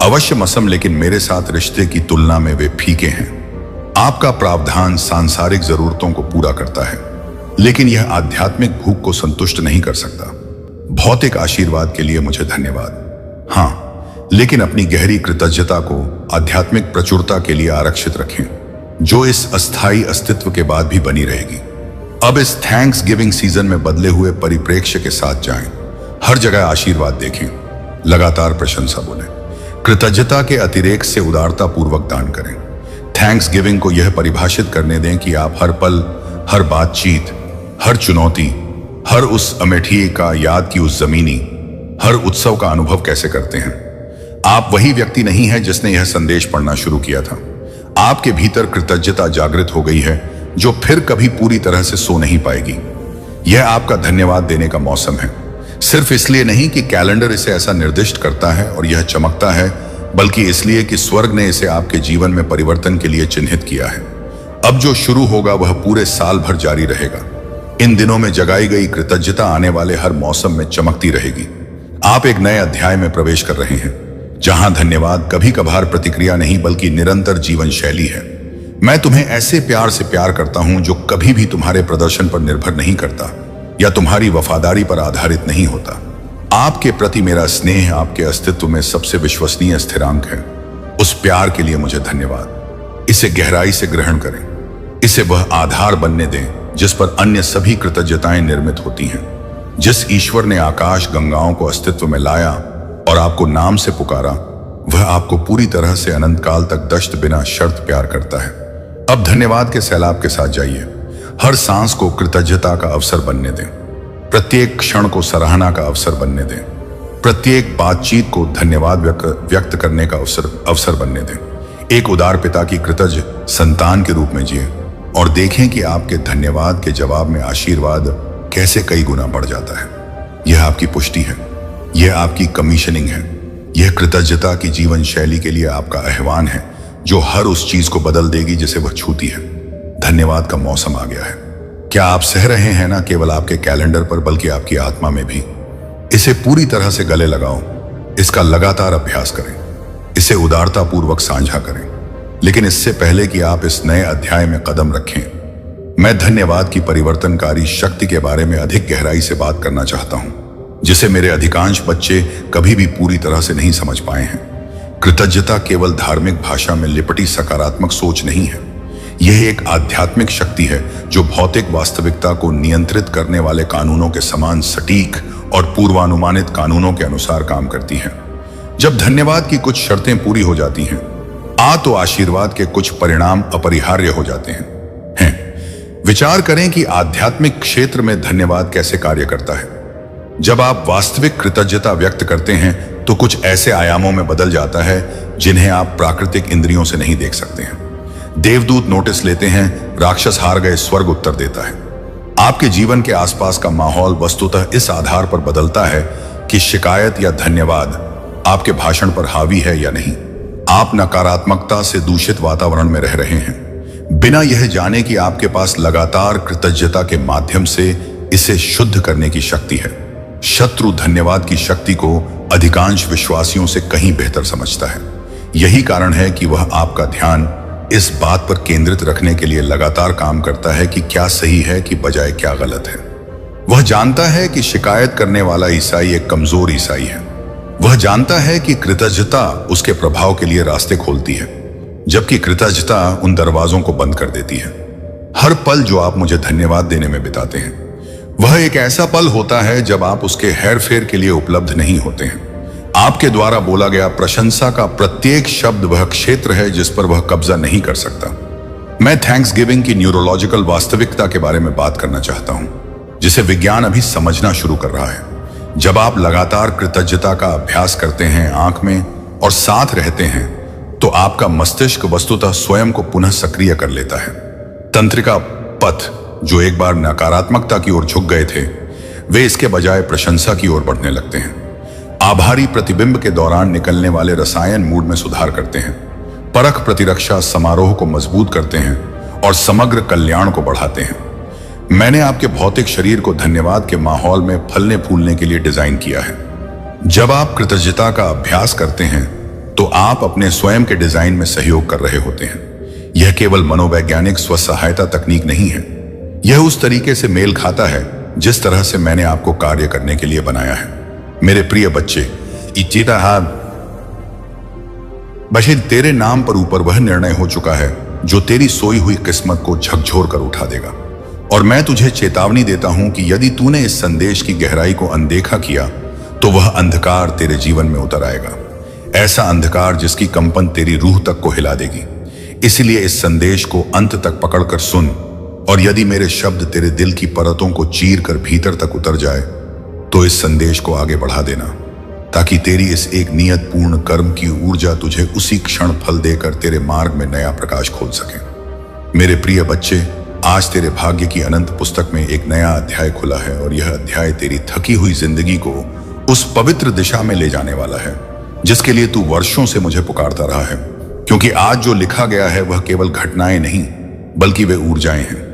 अवश्य मसम, लेकिन मेरे साथ रिश्ते की तुलना में वे फीके हैं। आपका प्रावधान सांसारिक जरूरतों को पूरा करता है, लेकिन यह आध्यात्मिक भूख को संतुष्ट नहीं कर सकता। भौतिक आशीर्वाद के लिए मुझे धन्यवाद, हाँ, लेकिन अपनी गहरी कृतज्ञता को आध्यात्मिक प्रचुरता के लिए आरक्षित रखें, जो इस अस्थायी अस्तित्व के बाद भी बनी रहेगी। अब इस थैंक्स गिविंग सीजन में बदले हुए परिप्रेक्ष्य के साथ जाएं। हर जगह आशीर्वाद देखें, लगातार प्रशंसा बोलें, कृतज्ञता के अतिरेक से उदारता पूर्वक दान करें। थैंक्स गिविंग को यह परिभाषित करने दें कि आप हर पल, हर बातचीत, हर चुनौती, हर उस अमेठी का याद की उस जमीनी, हर उत्सव का अनुभव कैसे करते हैं। आप वही व्यक्ति नहीं है जिसने यह संदेश पढ़ना शुरू किया था। आपके भीतर कृतज्ञता जागृत हो गई है जो फिर कभी पूरी तरह से सो नहीं पाएगी। यह आपका धन्यवाद देने का मौसम है, सिर्फ इसलिए नहीं कि कैलेंडर इसे ऐसा निर्दिष्ट करता है और यह चमकता है, बल्कि इसलिए कि स्वर्ग ने इसे आपके जीवन में परिवर्तन के लिए चिन्हित किया है। अब जो शुरू होगा वह पूरे साल भर जारी रहेगा। इन दिनों में जगाई गई कृतज्ञता आने वाले हर मौसम में चमकती रहेगी। आप एक नए अध्याय में प्रवेश कर रहे हैं, जहां धन्यवाद कभी कभार प्रतिक्रिया नहीं बल्कि निरंतर जीवन शैली है। मैं तुम्हें ऐसे प्यार से प्यार करता हूं जो कभी भी तुम्हारे प्रदर्शन पर निर्भर नहीं करता या तुम्हारी वफादारी पर आधारित नहीं होता। आपके प्रति मेरा स्नेह आपके अस्तित्व में सबसे विश्वसनीय स्थिरांक है। उस प्यार के लिए मुझे धन्यवाद। इसे गहराई से ग्रहण करें, इसे वह आधार बनने दें जिस पर अन्य सभी कृतज्ञताएं निर्मित होती हैं। जिस ईश्वर ने आकाश गंगाओं को अस्तित्व में लाया और आपको नाम से पुकारा, वह आपको पूरी तरह से अनंत काल तक दश्त बिना शर्त प्यार करता है। अब धन्यवाद के सैलाब के साथ जाइए। हर सांस को कृतज्ञता का अवसर बनने दें, प्रत्येक क्षण को सराहना का अवसर बनने दें, प्रत्येक बातचीत को धन्यवाद व्यक्त करने का अवसर बनने दें। एक उदार पिता की कृतज्ञ संतान के रूप में जिए और देखें कि आपके धन्यवाद के जवाब में आशीर्वाद कैसे कई गुना बढ़ जाता है। यह आपकी पुष्टि है, यह आपकी कमीशनिंग है, यह कृतज्ञता की जीवन शैली के लिए आपका आह्वान है जो हर उस चीज को बदल देगी जिसे वह छूती है। धन्यवाद का मौसम आ गया है। क्या आप सह रहे हैं ना केवल आपके कैलेंडर पर बल्कि आपकी आत्मा में भी। इसे पूरी तरह से गले लगाओ, इसका लगातार अभ्यास करें, इसे उदारता पूर्वक साझा करें। लेकिन इससे पहले कि आप इस नए अध्याय में कदम रखें, मैं धन्यवाद की परिवर्तनकारी शक्ति के बारे में अधिक गहराई से बात करना चाहता हूं, जिसे मेरे अधिकांश बच्चे कभी भी पूरी तरह से नहीं समझ पाए हैं। कृतज्ञता केवल धार्मिक भाषा में लिपटी सकारात्मक सोच नहीं है, यह एक आध्यात्मिक शक्ति है जो भौतिक वास्तविकता को नियंत्रित करने वाले कानूनों के समान सटीक और पूर्वानुमानित कानूनों के अनुसार काम करती है। जब धन्यवाद की कुछ शर्तें पूरी हो जाती हैं, तो आशीर्वाद के कुछ परिणाम अपरिहार्य हो जाते हैं। विचार करें कि आध्यात्मिक क्षेत्र में धन्यवाद कैसे कार्य करता है। जब आप वास्तविक कृतज्ञता व्यक्त करते हैं तो कुछ ऐसे आयामों में बदल जाता है जिन्हें आप प्राकृतिक इंद्रियों से नहीं देख सकते हैं। देवदूत नोटिस लेते हैं, राक्षस हार गए, स्वर्ग उत्तर देता है। आपके जीवन के आसपास का माहौल वस्तुतः इस आधार पर बदलता है कि शिकायत या धन्यवाद आपके भाषण पर हावी है या नहीं। आप नकारात्मकता से दूषित वातावरण में रह रहे हैं बिना यह जाने कि आपके पास लगातार कृतज्ञता के माध्यम से इसे शुद्ध करने की शक्ति है। शत्रु धन्यवाद की शक्ति को अधिकांश विश्वासियों से कहीं बेहतर समझता है। यही कारण है कि वह आपका ध्यान इस बात पर केंद्रित रखने के लिए लगातार काम करता है कि क्या सही है कि बजाय क्या गलत है। वह जानता है कि शिकायत करने वाला ईसाई एक कमजोर ईसाई है। वह जानता है कि कृतज्ञता उसके प्रभाव के लिए रास्ते खोलती है, जबकि कृतज्ञता उन दरवाजों को बंद कर देती है। हर पल जो आप मुझे धन्यवाद देने में बिताते हैं, वह एक ऐसा पल होता है जब आप उसके हेरफेर के लिए उपलब्ध नहीं होते हैं। आपके द्वारा बोला गया प्रशंसा का प्रत्येक शब्द वह क्षेत्र है जिस पर वह कब्जा नहीं कर सकता। मैं थैंक्सगिविंग की न्यूरोलॉजिकल वास्तविकता के बारे में बात करना चाहता हूं, जिसे विज्ञान अभी समझना शुरू कर रहा है। जब आप लगातार कृतज्ञता का अभ्यास करते हैं, आंख में और साथ रहते हैं, तो आपका मस्तिष्क वस्तुतः स्वयं को पुनः सक्रिय कर लेता है। तंत्रिका पथ जो एक बार नकारात्मकता की ओर झुक गए थे, वे इसके बजाय प्रशंसा की ओर बढ़ने लगते हैं। आभारी प्रतिबिंब के दौरान निकलने वाले रसायन मूड में सुधार करते हैं, परख प्रतिरक्षा समारोह को मजबूत करते हैं और समग्र कल्याण को बढ़ाते हैं। मैंने आपके भौतिक शरीर को धन्यवाद के माहौल में फलने फूलने के लिए डिजाइन किया है। जब आप कृतज्ञता का अभ्यास करते हैं, तो आप अपने स्वयं के डिजाइन में सहयोग कर रहे होते हैं। यह केवल मनोवैज्ञानिक स्व सहायता तकनीक नहीं है, यह उस तरीके से मेल खाता है जिस तरह से मैंने आपको कार्य करने के लिए बनाया है। मेरे प्रिय बच्चे, बशीर, तेरे नाम पर ऊपर वह निर्णय हो चुका है जो तेरी सोई हुई किस्मत को झकझोर कर उठा देगा। और मैं तुझे चेतावनी देता हूं कि यदि तूने इस संदेश की गहराई को अनदेखा किया, तो वह अंधकार तेरे जीवन में उतर आएगा, ऐसा अंधकार जिसकी कंपन तेरी रूह तक को हिला देगी। इसलिए इस संदेश को अंत तक पकड़कर सुन, और यदि मेरे शब्द तेरे दिल की परतों को चीर कर भीतर तक उतर जाए, तो इस संदेश को आगे बढ़ा देना, ताकि तेरी इस एक नियत पूर्ण कर्म की ऊर्जा तुझे उसी क्षण फल देकर तेरे मार्ग में नया प्रकाश खोल सके। मेरे प्रिय बच्चे, आज तेरे भाग्य की अनंत पुस्तक में एक नया अध्याय खुला है, और यह अध्याय तेरी थकी हुई जिंदगी को उस पवित्र दिशा में ले जाने वाला है जिसके लिए तू वर्षों से मुझे पुकारता रहा है। क्योंकि आज जो लिखा गया है वह केवल घटनाएं नहीं, बल्कि वे ऊर्जाएं हैं।